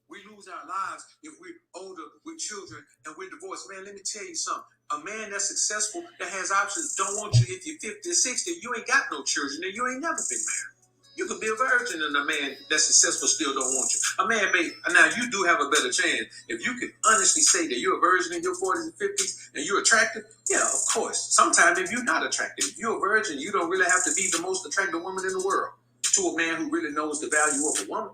We lose our lives if we're older with children and we're divorced. Man, let me tell you something. A man that's successful, that has options, don't want you if you're 50 or 60. You ain't got no children and you ain't never been married. You could be a virgin and a man that's successful still don't want you. A man now you do have a better chance. If you can honestly say that you're a virgin in your 40s and 50s and you're attractive, yeah, of course. Sometimes if you're not attractive, if you're a virgin, you don't really have to be the most attractive woman in the world to a man who really knows the value of a woman.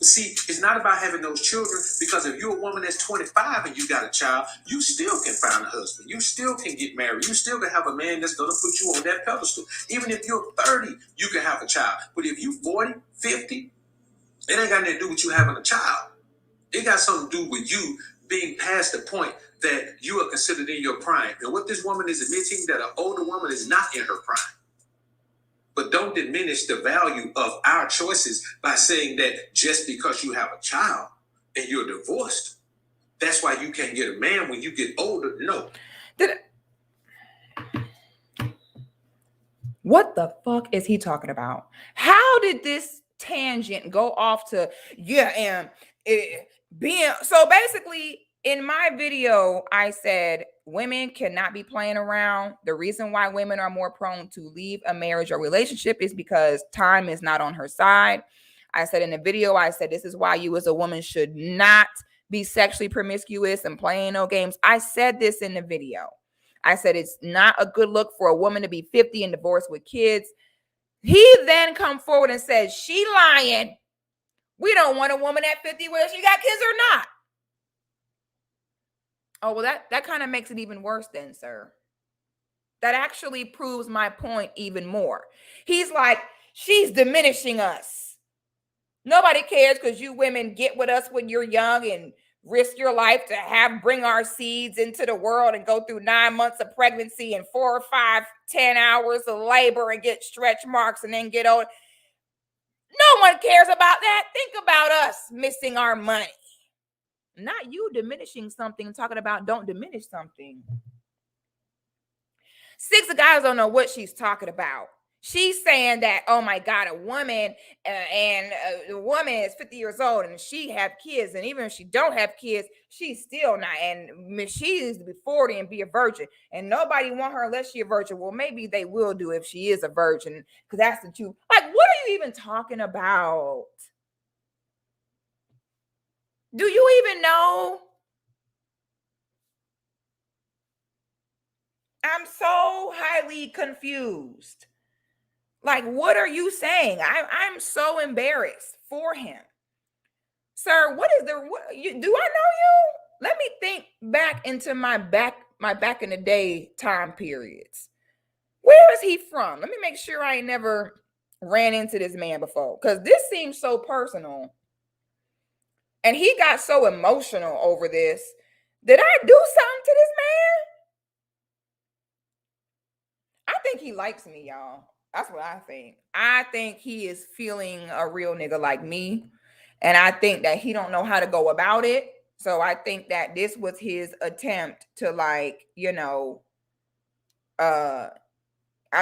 See, it's not about having those children, because if you're a woman that's 25 and you got a child, you still can find a husband. You still can get married. You still can have a man that's going to put you on that pedestal. Even if you're 30, you can have a child. But if you're 40, 50, it ain't got nothing to do with you having a child. It got something to do with you being past the point that you are considered in your prime. And what this woman is admitting, that an older woman is not in her prime. But don't diminish the value of our choices by saying that just because you have a child and you're divorced, that's why you can't get a man when you get older. No. What the fuck is he talking about? How did this tangent go off to, so basically in my video, I said women cannot be playing around. The reason why women are more prone to leave a marriage or relationship is because time is not on her side. I said in the video, this is why you as a woman should not be sexually promiscuous and playing no games. I said this in the video. I said it's not a good look for a woman to be 50 and divorced with kids. He then come forward and said, she lying. We don't want a woman at 50 whether she got kids or not. Oh, well, that kind of makes it even worse then, sir. That actually proves my point even more. He's like, she's diminishing us. Nobody cares because you women get with us when you're young and risk your life to bring our seeds into the world and go through 9 months of pregnancy and 4 or 5, 10 hours of labor and get stretch marks and then get old. No one cares about that. Think about us missing our money. Not you diminishing something, talking about don't diminish something. Six of guys don't know what she's talking about. She's saying that, oh my God, a woman the woman is 50 years old and she have kids. And even if she don't have kids, she's still not. And she needs to be 40 and be a virgin. And nobody want her unless she's a virgin. Well, maybe they will do if she is a virgin, because that's the truth. Like, what are you even talking about? Do you even know? I'm so highly confused. Like, what are you saying? I'm so embarrassed for him. Sir, do I know you? Let me think back into my back in the day time periods. Where is he from? Let me make sure I ain't never ran into this man before, because this seems so personal. And he got so emotional over this. Did I do something to this man? I think he likes me, y'all. That's what I think. I think he is feeling a real nigga like me. And I think that he don't know how to go about it. So I think that this was his attempt to, like, I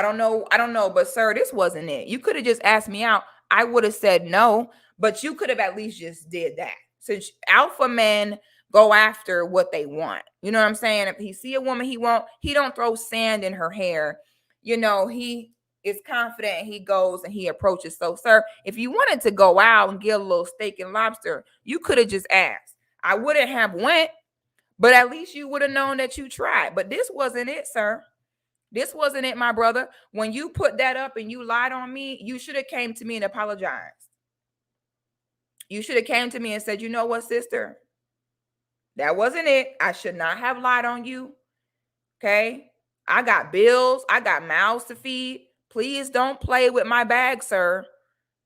don't know, but sir, this wasn't it. You could have just asked me out. I would have said no, but you could have at least just did that. Since alpha men go after what they want. You know what I'm saying? If he see a woman he don't throw sand in her hair. He is confident and he goes and he approaches. So, sir, if you wanted to go out and get a little steak and lobster, you could have just asked. I wouldn't have went, but at least you would have known that you tried. But this wasn't it, sir. This wasn't it, my brother. When you put that up and you lied on me, you should have came to me and apologized. You should have came to me and said, you know what, sister? That wasn't it. I should not have lied on you. Okay? I got bills. I got mouths to feed. Please don't play with my bag, sir.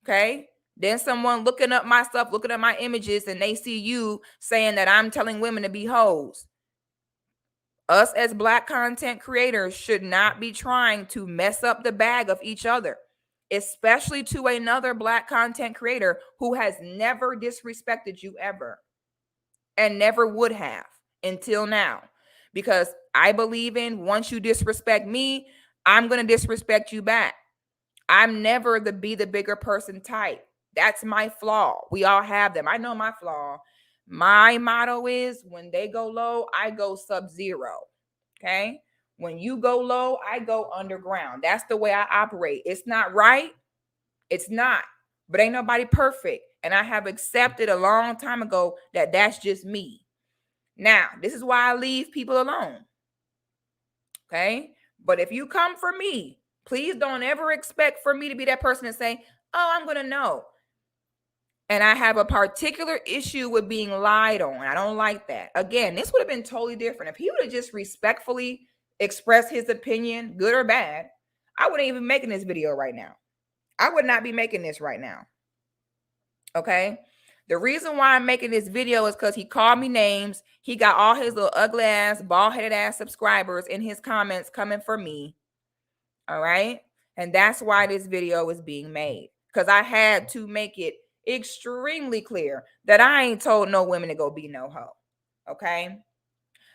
Okay? Then someone looking up my stuff, looking at my images, and they see you saying that I'm telling women to be hoes. Us as Black content creators should not be trying to mess up the bag of each other, especially to another Black content creator who has never disrespected you ever and never would have until now. Because I believe in once you disrespect me, I'm going to disrespect you back. I'm never the be the bigger person type. That's my flaw. We all have them. I know my flaw. My motto is when they go low, I go sub-zero. Okay? When you go low, I go underground. That's the way I operate. It's not right. It's not. But ain't nobody perfect. And I have accepted a long time ago that that's just me. Now, this is why I leave people alone. Okay? But if you come for me, please don't ever expect for me to be that person and say, oh, I'm going to know. And I have a particular issue with being lied on. I don't like that. Again, this would have been totally different. If he would have just respectfully expressed his opinion, good or bad, I wouldn't even be making this video right now. I would not be making this right now. Okay? The reason why I'm making this video is because he called me names. He got all his little ugly ass, bald-headed ass subscribers in his comments coming for me. All right? And that's why this video is being made. Because I had to make it extremely clear that I ain't told no women to go be no hoe. Okay?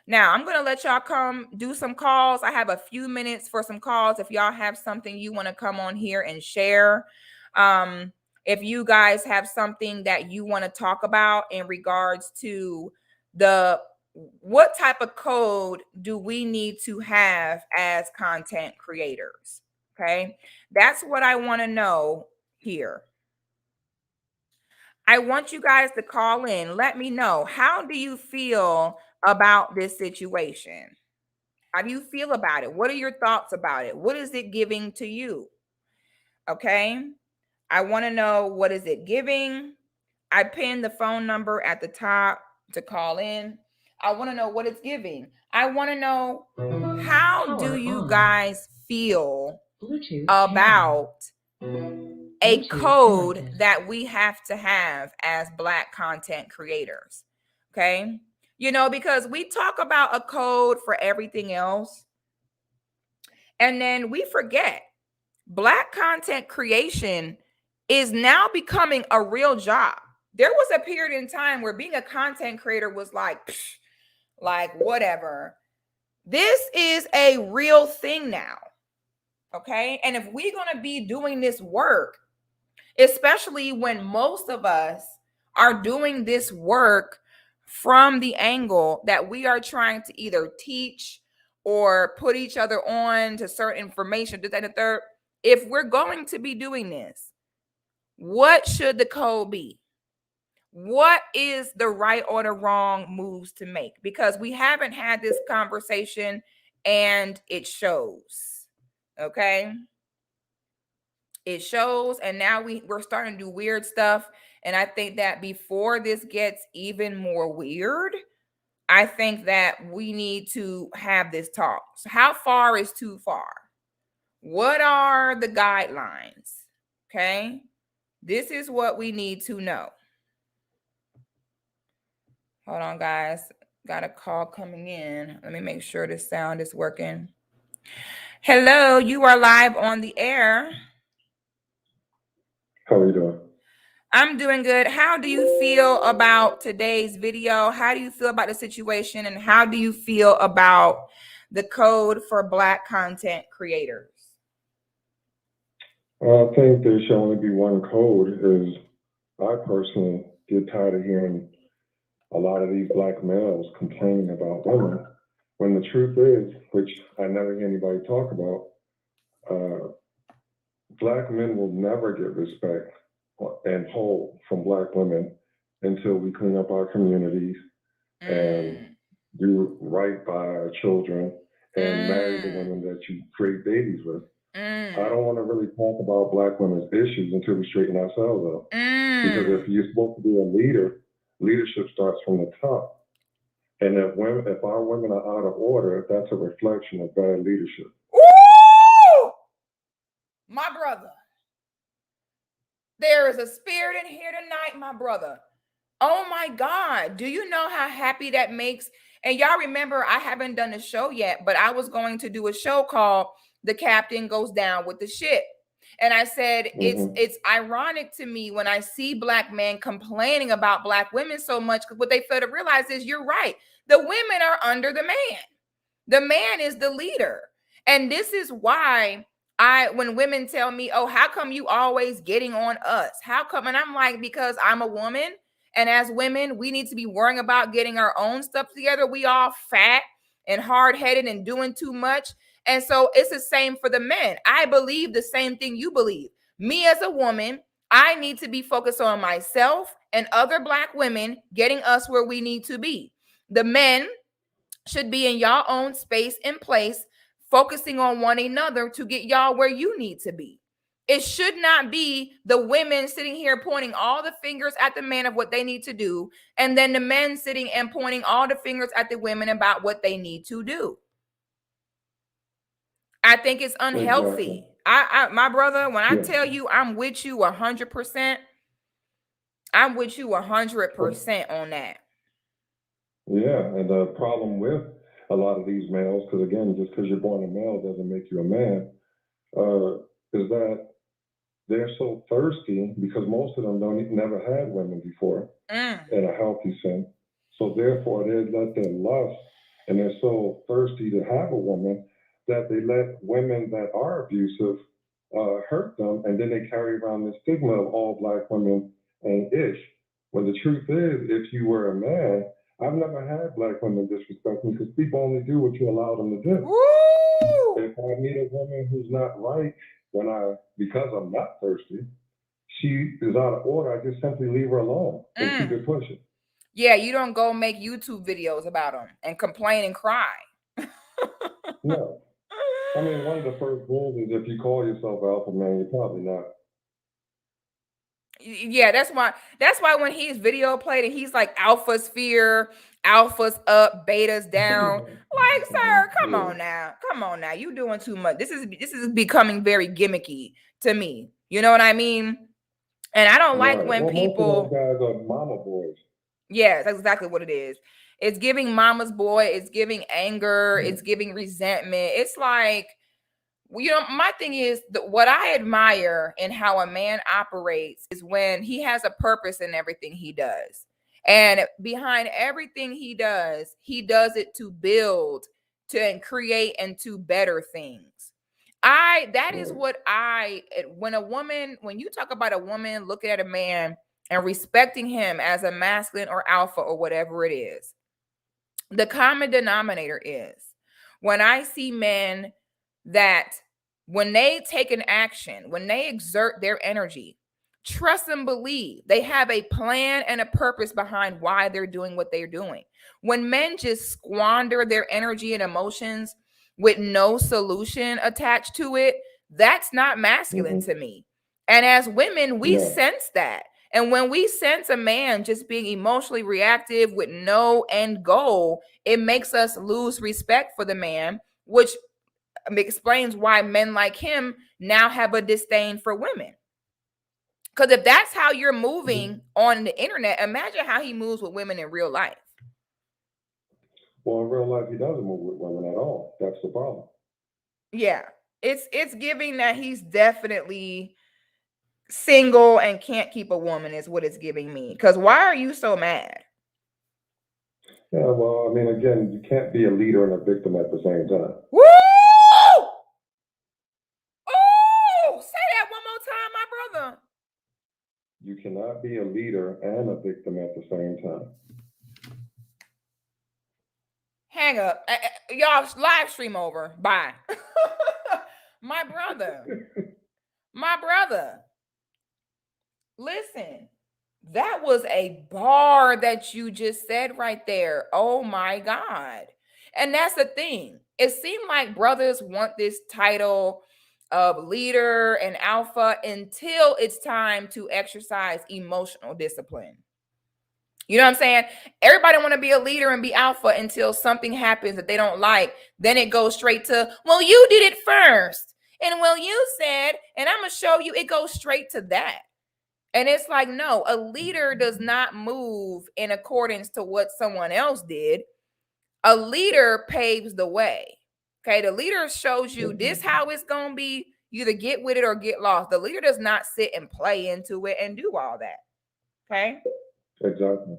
Now, I'm going to let y'all come do some calls. I have a few minutes for some calls. If y'all have something you want to come on here and share. If you guys have something that you want to talk about in regards to what type of code do we need to have as content creators? Okay. That's what I want to know here. I want you guys to call in. Let me know. How do you feel about this situation? How do you feel about it? What are your thoughts about it? What is it giving to you? Okay. I want to know, what is it giving? I pinned the phone number at the top to call in. I want to know what it's giving. I want to know, how do you guys feel about a code that we have to have as Black content creators? Okay. Because we talk about a code for everything else, and then we forget Black content creation is now becoming a real job. There was a period in time where being a content creator was like whatever. This is a real thing now. Okay. And if we're going to be doing this work, especially when most of us are doing this work from the angle that we are trying to either teach or put each other on to certain information, this, that, and the third. If we're going to be doing this, what should the code be? What is the right or the wrong moves to make? Because we haven't had this conversation and it shows. Okay. It shows, and now we're starting to do weird stuff. And I think that before this gets even more weird, I think that we need to have this talk. So how far is too far? What are the guidelines? Okay. This is what we need to know. Hold on, guys. Got a call coming in. Let me make sure the sound is working. Hello, you are live on the air. How are you doing? I'm doing good. How do you feel about today's video? How do you feel about the situation? And how do you feel about the code for Black content creators? I think there should only be one code. Is I personally get tired of hearing a lot of these Black males complaining about women, when the truth is, which I never hear anybody talk about, Black men will never get respect and hold from Black women until we clean up our communities and do right by our children and marry the women that you create babies with. I don't want to really talk about Black women's issues until we straighten ourselves out. Because if you're supposed to be a leader, leadership starts from the top. And if our women are out of order, that's a reflection of bad leadership. Ooh! My brother. There is a spirit in here tonight, my brother. Oh my God. Do you know how happy that makes? And y'all remember, I haven't done a show yet, but I was going to do a show called The Captain Goes Down with the Ship. And I said, it's ironic to me when I see Black men complaining about Black women so much, because what they fail to realize is you're right. The women are under the man. The man is the leader. And this is why when women tell me, oh, how come you always getting on us? How come? And I'm like, because I'm a woman. And as women, we need to be worrying about getting our own stuff together. We all fat and hard-headed and doing too much. And so it's the same for the men. I believe the same thing you believe. Me as a woman, I need to be focused on myself and other Black women getting us where we need to be. The men should be in y'all own space and place, focusing on one another to get y'all where you need to be. It should not be the women sitting here pointing all the fingers at the men of what they need to do, and then the men sitting and pointing all the fingers at the women about what they need to do. I think it's unhealthy. Exactly. My brother, when I tell you I'm with you 100%, I'm with you 100% on that. Yeah, and the problem with a lot of these males, because again, just because you're born a male doesn't make you a man, is that they're so thirsty because most of them never had women before in a healthy sense. So therefore, they let their lust, and they're so thirsty to have a woman that they let women that are abusive hurt them, and then they carry around the stigma of all Black women ain't ish. When the truth is, if you were a man, I've never had Black women disrespect me because people only do what you allow them to do. Woo! If I meet a woman who's not right, because I'm not thirsty, she is out of order, I just simply leave her alone and keep it pushing. Yeah, you don't go make YouTube videos about them and complain and cry. No. I mean, one of the first rules is if you call yourself alpha man, you're probably not. Yeah, that's why when his video played and he's like alpha sphere, alphas up, betas down. Like, sir, come on now. You doing too much. This is becoming very gimmicky to me. You know what I mean? And I don't like when people. Most of those guys are mama boys. Yeah, that's exactly what it is. It's giving mama's boy. It's giving anger. It's giving resentment. It's like, you know, my thing is what I admire in how a man operates is when he has a purpose in everything he does. And behind everything he does it to build, to create, and to better things. That is what when you talk about a woman looking at a man and respecting him as a masculine or alpha or whatever it is, the common denominator is when I see men that when they take an action, when they exert their energy, trust and believe they have a plan and a purpose behind why they're doing what they're doing. When men just squander their energy and emotions with no solution attached to it, that's not masculine to me. And as women, we sense that. And when we sense a man just being emotionally reactive with no end goal, it makes us lose respect for the man, which explains why men like him now have a disdain for women. Because if that's how you're moving on the internet, imagine how he moves with women in real life. Well, in real life, he doesn't move with women at all. That's the problem. Yeah. It's giving that he's definitely single and can't keep a woman is what it's giving me. Because why are you so mad? Yeah, well, I mean, again, you can't be a leader and a victim at the same time. Woo! Oh, say that one more time, my brother. You cannot be a leader and a victim at the same time. Hang up. Y'all live stream over. Bye. My brother. Listen, that was a bar that you just said right there. Oh my God. And that's the thing. It seemed like brothers want this title of leader and alpha until it's time to exercise emotional discipline. You know what I'm saying? Everybody want to be a leader and be alpha until something happens that they don't like. Then it goes straight to, well, you did it first. And well, you said, and I'm going to show you, it goes straight to that. And it's like, no, a leader does not move in accordance to what someone else did. A leader paves the way. Okay, the leader shows you this how it's going to be. You either get with it or get lost. The leader does not sit and play into it and do all that. Okay? Exactly.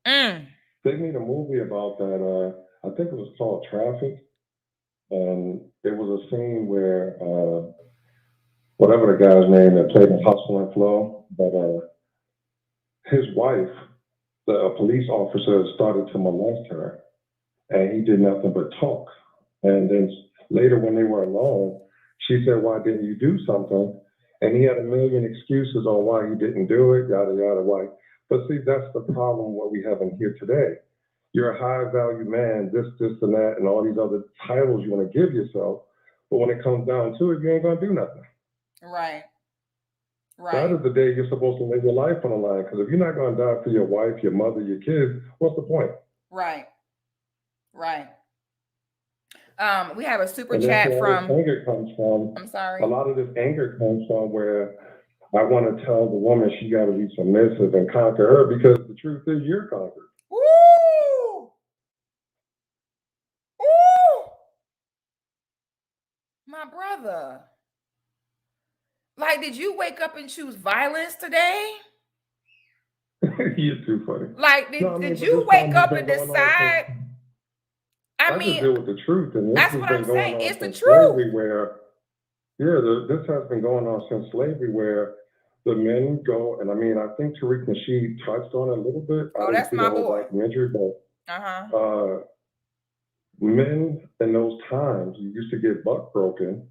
They made a movie about that. I think it was called Traffic. And it was a scene where whatever the guy's name that played in Hustle and Flow, but his wife, a police officer, started to molest her, and he did nothing but talk. And then later, when they were alone, she said, "Why didn't you do something?" And he had a million excuses on why he didn't do it, yada yada. Why? But see, that's the problem. What we have in here today. You're a high value man, this, and that, and all these other titles you want to give yourself. But when it comes down to it, you ain't gonna do nothing. Right. That is the day you're supposed to lay your life on the line. Because if you're not going to die for your wife, your mother, your kids, what's the point? Right. We have a super chat from. Anger comes from. I'm sorry. A lot of this anger comes from where I want to tell the woman she got to be submissive and conquer her, because the truth is you're conquered. Woo! Woo! My brother. Like, did you wake up and choose violence today? You're too funny. Like, did you wake up and decide? I mean, just deal with the truth, and that's what I'm saying. It's the truth. This has been going on since slavery, where the men go, and I mean, I think Tariq Nasheed touched on it a little bit. Oh, that's my boy. Documentary, but men in those times used to get butt broken,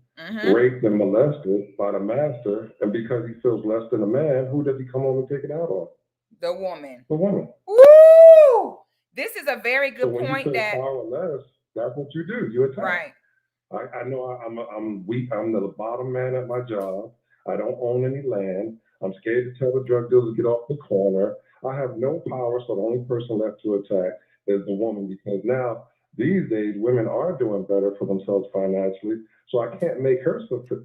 raped and molested by the master, and because he feels less than a man, who does he come home and take it out on? The woman. The woman. Woo! This is a very good point. That powerless, that's what you do. You attack. Right. I know I'm weak. I'm the bottom man at my job. I don't own any land. I'm scared to tell the drug dealer to get off the corner. I have no power, so the only person left to attack is the woman, because now these days women are doing better for themselves financially, so I can't make her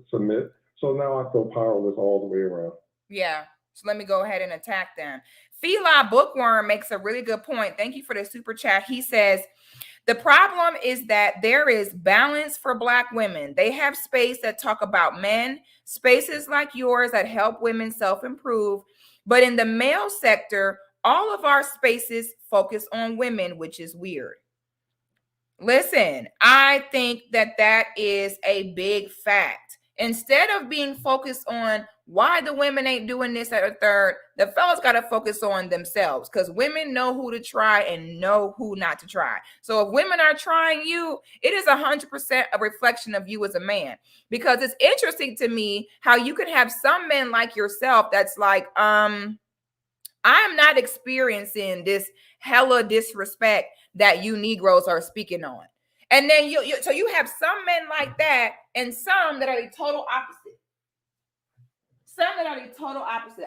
submit. So now I feel powerless all the way around. Yeah. So let me go ahead and attack them. Feli Bookworm makes a really good point. Thank you for the super chat. He says, the problem is that there is balance for Black women. They have space that talk about men, spaces like yours that help women self-improve. But in the male sector, all of our spaces focus on women, which is weird. Listen, I think that is a big fact. Instead of being focused on why the women ain't doing this at a third, the fellas got to focus on themselves, because women know who to try and know who not to try. So if women are trying you, it is 100% a reflection of you as a man, because it's interesting to me how you can have some men like yourself that's like, I am not experiencing this hella disrespect that you Negroes are speaking on. And then so you have some men like that and some that are the total opposite.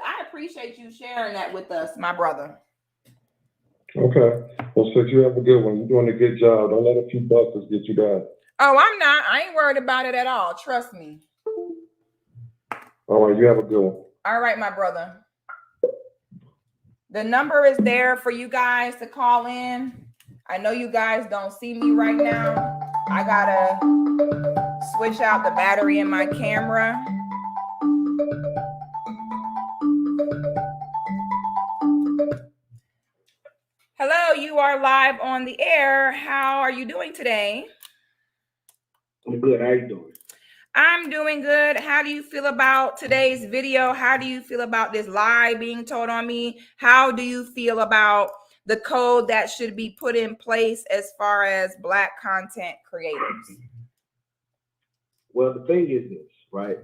I appreciate you sharing that with us, my brother. Okay. Well, Sis, you have a good one. You're doing a good job. Don't let a few busters get you down. Oh, I'm not. I ain't worried about it at all. Trust me. All right. You have a good one. All right, my brother. The number is there for you guys to call in. I know you guys don't see me right now. I gotta switch out the battery in my camera. Hello, you are live on the air. How are you doing today? I'm good. How you doing? I'm doing good. How do you feel about today's video? How do you feel about this lie being told on me? How do you feel about the code that should be put in place as far as Black content creators? Well, the thing is this, right?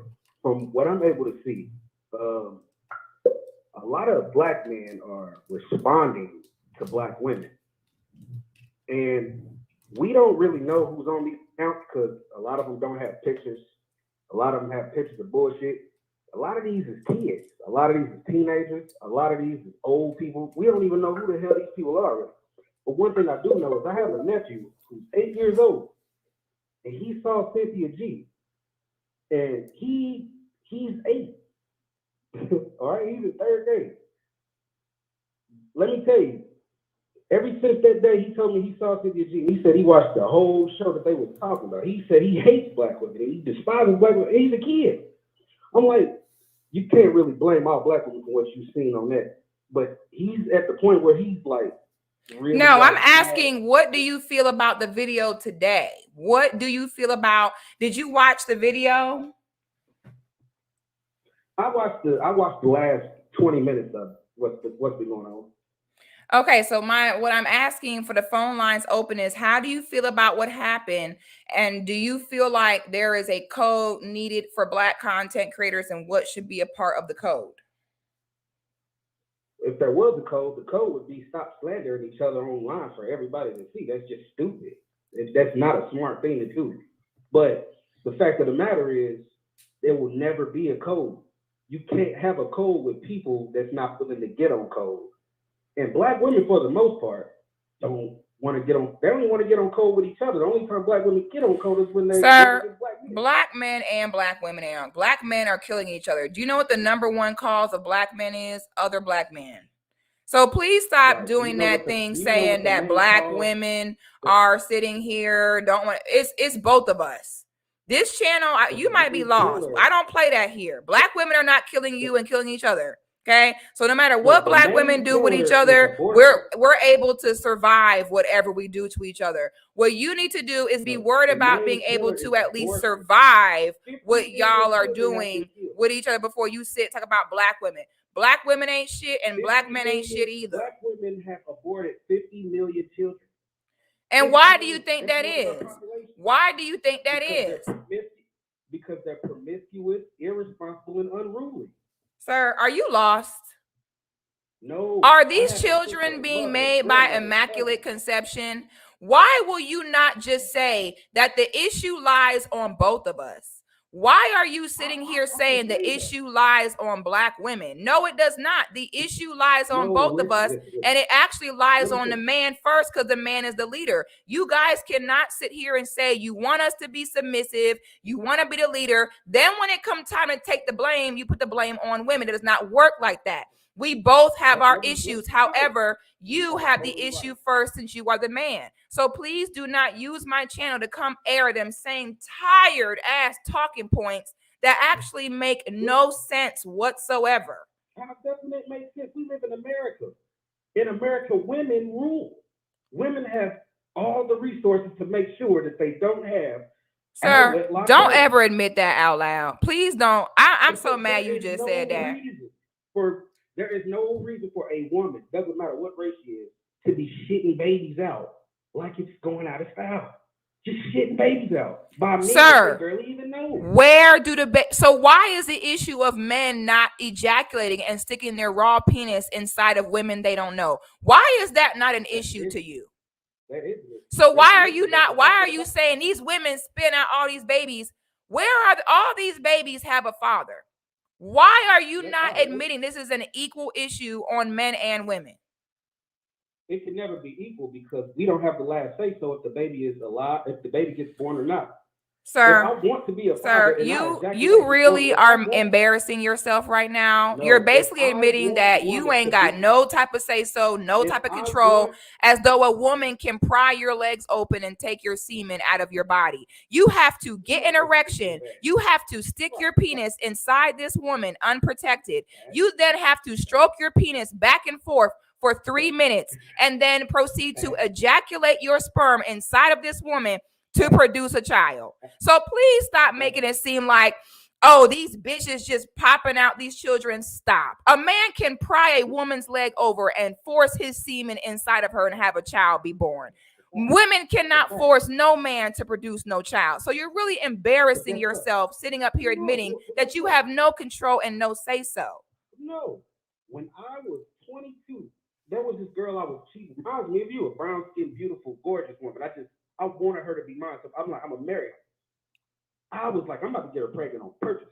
From what I'm able to see, a lot of Black men are responding to Black women. And we don't really know who's on these accounts because a lot of them don't have pictures. A lot of them have pictures of bullshit. A lot of these is kids. A lot of these is teenagers. A lot of these is old people. We don't even know who the hell these people are. But one thing I do know is I have a nephew who's 8 years old, and he saw Cynthia G. And he's 8. All right, he's in 3rd grade. Let me tell you, ever since that day, he told me he saw Cynthia G. He said he watched the whole show that they were talking about. He said he hates Black women. He despises Black women. He's a kid. I'm like, you can't really blame all Black women for what you've seen on that. But he's at the point where he's like, really. No, I'm asking, what do you feel about the video today? What do you feel about? Did you watch the video? I watched the last 20 minutes of what's been going on. Okay, so what I'm asking for the phone lines open is, how do you feel about what happened? And do you feel like there is a code needed for Black content creators, and what should be a part of the code? If there was a code, the code would be stop slandering each other online for everybody to see. That's just stupid. That's not a smart thing to do. But the fact of the matter is, there will never be a code. You can't have a code with people that's not willing to get on code. And Black women, for the most part, don't want to get on. They don't want to get on code with each other. The only time Black women get on code is when they Sir, Black men and Black women are. Black men are killing each other. Do you know what the #1 cause of Black men is? Other Black men. So please stop doing that thing, saying that Black women are sitting here, don't want. It's both of us. This channel, you might be lost. I don't play that here. Black women are not killing you and killing each other. Okay, so no matter what Black women do with each other, we're able to survive whatever we do to each other. What you need to do is be worried about being able to at least survive what y'all are doing with each other before you talk about Black women. Black women ain't shit, and Black men ain't shit either. Black women have aborted 50 million children. And why do you think that is? Why do you think that is? Because they're promiscuous, irresponsible, and unruly. Sir, are you lost? No. Are these children being made by immaculate conception? Why will you not just say that the issue lies on both of us? Why are you sitting here saying the issue lies on Black women? No, it does not. The issue lies on both of us, and it actually lies on the man first, because the man is the leader. You guys cannot sit here and say you want us to be submissive, you want to be the leader. Then when it comes time to take the blame, you put the blame on women. It does not work like that. We both have our issues. However, you have the issue first since you are the man. So please do not use my channel to come air them same tired ass talking points that actually make no sense whatsoever. How doesn't it make sense? We live in America. In America, women rule. Women have all the resources to make sure that they don't have. Sir, don't ever admit that out loud. Please don't. I'm so mad you just said that. There is no reason for a woman, doesn't matter what race she is, to be shitting babies out like it's going out of style. Just shitting babies out by men Sir, they barely even know. Where do so why is the issue of men not ejaculating and sticking their raw penis inside of women they don't know? Why is that not an issue to you? So why are you saying these women spin out all these babies? Where are all these babies have a father? Why are you not admitting this is an equal issue on men and women? It can never be equal because we don't have the last say so if the baby is alive, if the baby gets born or not. Sir, I want to be a sir, father, and you really are embarrassing yourself right now. No, you're basically if I admitting want that one you to ain't got be- no type of say so, no if type of I control, want- as though a woman can pry your legs open and take your semen out of your body. You have to get an erection. You have to stick your penis inside this woman unprotected. You then have to stroke your penis back and forth for 3 minutes and then proceed to ejaculate your sperm inside of this woman to produce a child. So please stop making it seem like, oh, these bitches just popping out these children. Stop. A man can pry a woman's leg over and force his semen inside of her and have a child be born. Women cannot force no man to produce no child. So you're really embarrassing yourself sitting up here admitting that you have no control and no say so. No. When I was 22, there was this girl I was cheating. Reminds me of you, a brown skinned, beautiful, gorgeous woman. I wanted her to be mine. So I'm like, I'm gonna marry her. I was like, I'm about to get her pregnant on purpose.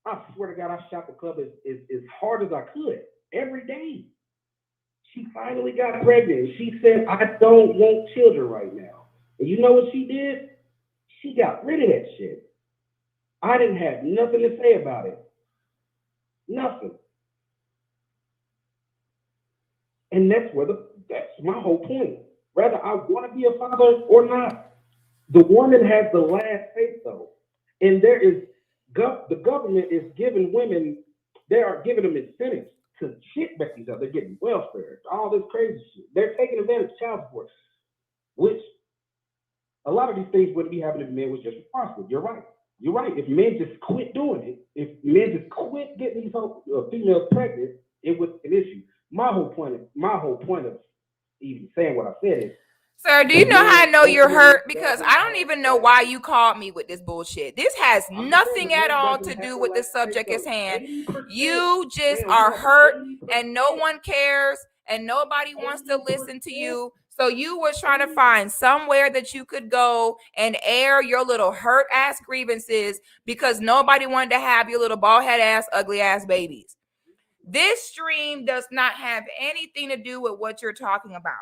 I swear to God, I shot the club as hard as I could every day. She finally got pregnant. She said, I don't want children right now. And you know what she did? She got rid of that shit. I didn't have nothing to say about it. Nothing. And that's my whole point. Whether I want to be a father or not, the woman has the last say so. And there is the government is giving women, they are giving them incentives to shit back each other. They're getting welfare, all this crazy shit. They're taking advantage of child support, which a lot of these things wouldn't be happening if men was just responsible. You're right. You're right. If men just quit doing it, if men just quit getting these females pregnant, it was an issue. My whole point of even saying what I said is, sir, do you know how I know you're hurt? Because I don't even know why you called me with this bullshit. This has nothing at all to do with the subject at hand. You just are hurt and no one cares and nobody wants to listen to you. So you were trying to find somewhere that you could go and air your little hurt ass grievances because nobody wanted to have your little bald head ass, ugly ass babies. This stream does not have anything to do with what you're talking about.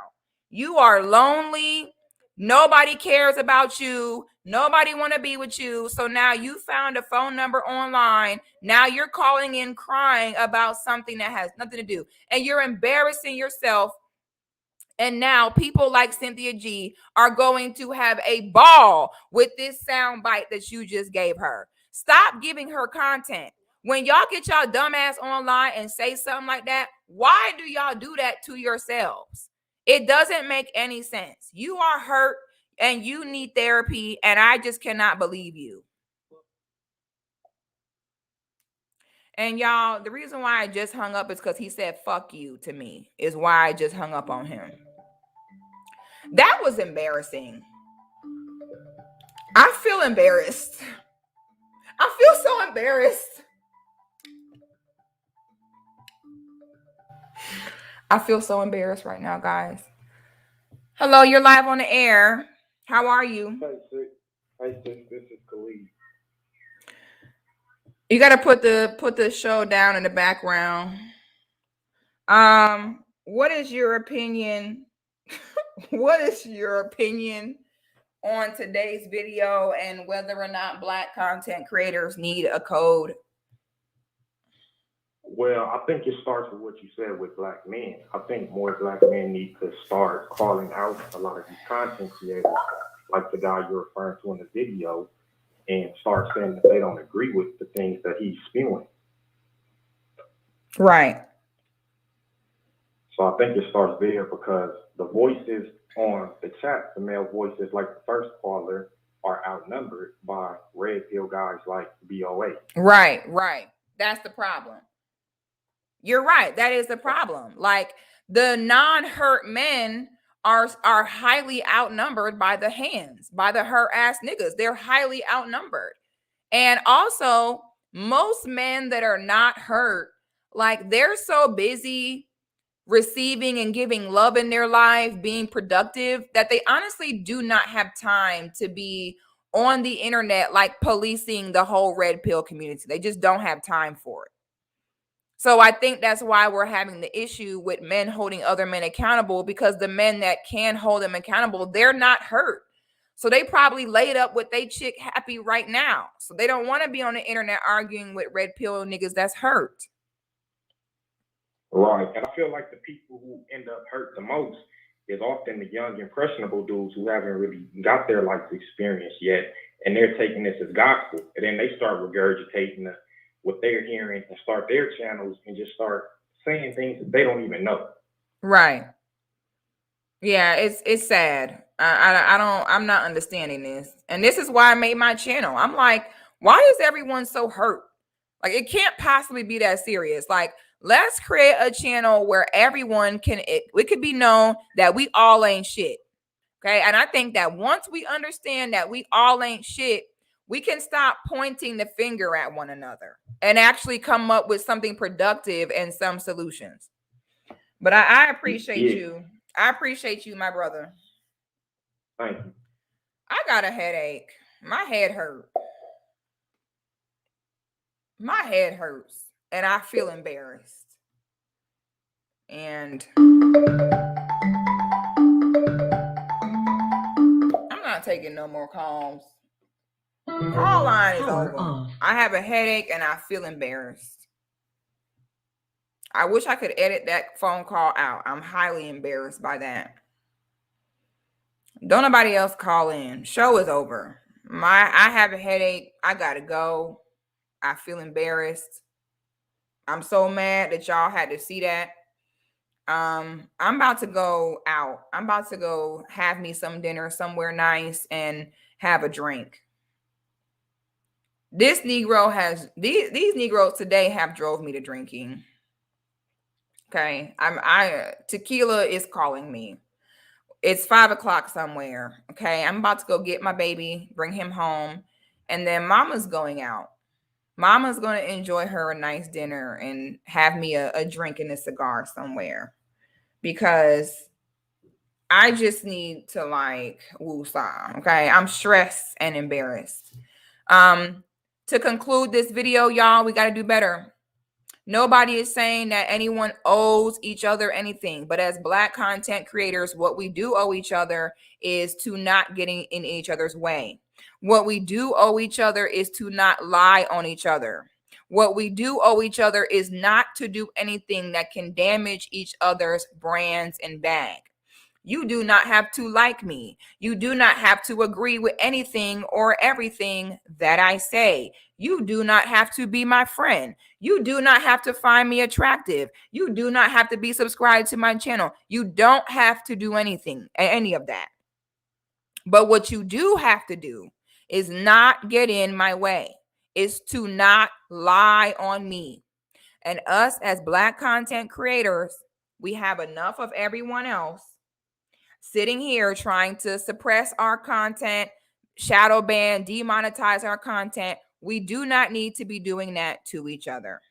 You are lonely. Nobody cares about you. Nobody want to be with you. So now you found a phone number online. Now you're calling in crying about something that has nothing to do. And you're embarrassing yourself. And now people like Cynthia G are going to have a ball with this sound bite that you just gave her. Stop giving her content. When y'all get y'all dumbass online and say something like that, why do y'all do that to yourselves? It doesn't make any sense. You are hurt and you need therapy, and I just cannot believe you. And y'all, the reason why I just hung up is because he said fuck you to me, is why I just hung up on him. That was embarrassing. I feel embarrassed. I feel so embarrassed. I feel so embarrassed right now, guys. Hello, you're live on the air. How are you? Hey, sis, this is Khalid. You got to put the show down in the background. What is your opinion? What is your opinion on today's video and whether or not Black content creators need a code? Well, I think it starts with what you said with Black men. I think more Black men need to start calling out a lot of these content creators, like the guy you're referring to in the video, and start saying that they don't agree with the things that he's spewing. Right. So I think it starts there because the voices on the chat, the male voices like the first caller, are outnumbered by red pill guys like BOA. Right. That's the problem. You're right. That is the problem. Like the non-hurt men are highly outnumbered by the hands, by the hurt ass niggas. They're highly outnumbered. And also, most men that are not hurt, like they're so busy receiving and giving love in their life, being productive, that they honestly do not have time to be on the internet, like policing the whole red pill community. They just don't have time for it. So I think that's why we're having the issue with men holding other men accountable, because the men that can hold them accountable, they're not hurt. So they probably laid up with they chick happy right now. So they don't want to be on the internet arguing with red pill niggas that's hurt. Right. And I feel like the people who end up hurt the most is often the young, impressionable dudes who haven't really got their life experience yet. And they're taking this as gospel. And then they start regurgitating what they're hearing and start their channels and just start saying things that they don't even know. Right. Yeah, it's sad. I'm not understanding this. And this is why I made my channel. I'm like, why is everyone so hurt? Like, it can't possibly be that serious. Like, let's create a channel where everyone can, it could be known that we all ain't shit. Okay. And I think that once we understand that we all ain't shit, we can stop pointing the finger at one another and actually come up with something productive and some solutions. But I appreciate you. I appreciate you, my brother. Thank you. I got a headache. My head hurt. My head hurts. And I feel embarrassed. And I'm not taking no more calls. Call line is over. I have a headache and I feel embarrassed. I wish I could edit that phone call out. I'm highly embarrassed by that. Don't nobody else call in. Show is over. I have a headache. I gotta go. I feel embarrassed. I'm so mad that y'all had to see that. I'm about to go out. I'm about to go have me some dinner somewhere nice and have a drink. This Negro has these Negroes today have drove me to drinking. Okay. Tequila is calling me. It's 5:00 somewhere. Okay. I'm about to go get my baby, bring him home. And then mama's going out. Mama's going to enjoy her a nice dinner and have me a drink and a cigar somewhere. Because I just need to like woosah. Okay. I'm stressed and embarrassed. To conclude this video, y'all, we got to do better. Nobody is saying that anyone owes each other anything, but as Black content creators, what we do owe each other is to not getting in each other's way. What we do owe each other is to not lie on each other. What we do owe each other is not to do anything that can damage each other's brands and bag. You do not have to like me. You do not have to agree with anything or everything that I say. You do not have to be my friend. You do not have to find me attractive. You do not have to be subscribed to my channel. You don't have to do any of that. But what you do have to do is not get in my way, is to not lie on me. And us as Black content creators, we have enough of everyone else sitting here trying to suppress our content, shadow ban, demonetize our content. We do not need to be doing that to each other.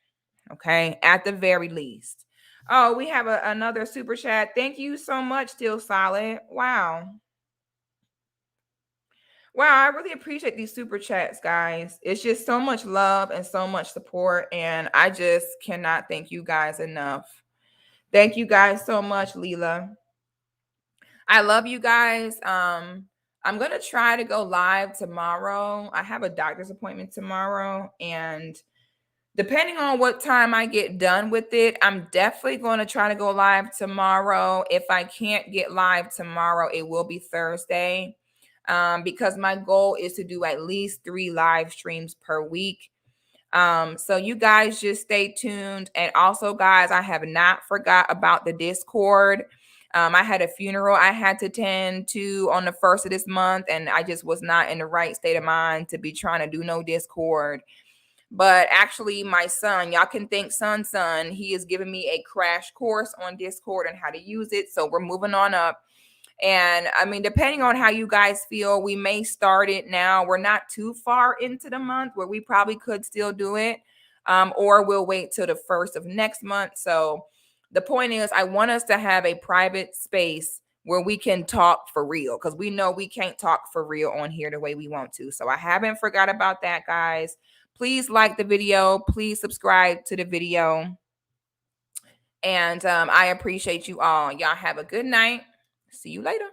Okay, at the very least. Oh, we have another super chat. Thank you so much, Still Solid. Wow. Wow, I really appreciate these super chats, guys. It's just so much love and so much support, and I just cannot thank you guys enough. Thank you guys so much, Leela. I love you guys. I'm going to try to go live tomorrow. I have a doctor's appointment tomorrow, and depending on what time I get done with it, I'm definitely going to try to go live tomorrow. If I can't get live tomorrow, it will be Thursday, because my goal is to do at least 3 live streams per week. So you guys just stay tuned. And also, guys, I have not forgot about the Discord. I had a funeral I had to attend to on the 1st of this month, and I just was not in the right state of mind to be trying to do no Discord. But actually, my son, y'all can thank son, he is giving me a crash course on Discord and how to use it. So we're moving on up. And I mean, depending on how you guys feel, we may start it now. We're not too far into the month where we probably could still do it, or we'll wait till the 1st of next month. So the point is, I want us to have a private space where we can talk for real, because we know we can't talk for real on here the way we want to. So I haven't forgot about that, guys. Please like the video. Please subscribe to the video. And I appreciate you all. Y'all have a good night. See you later.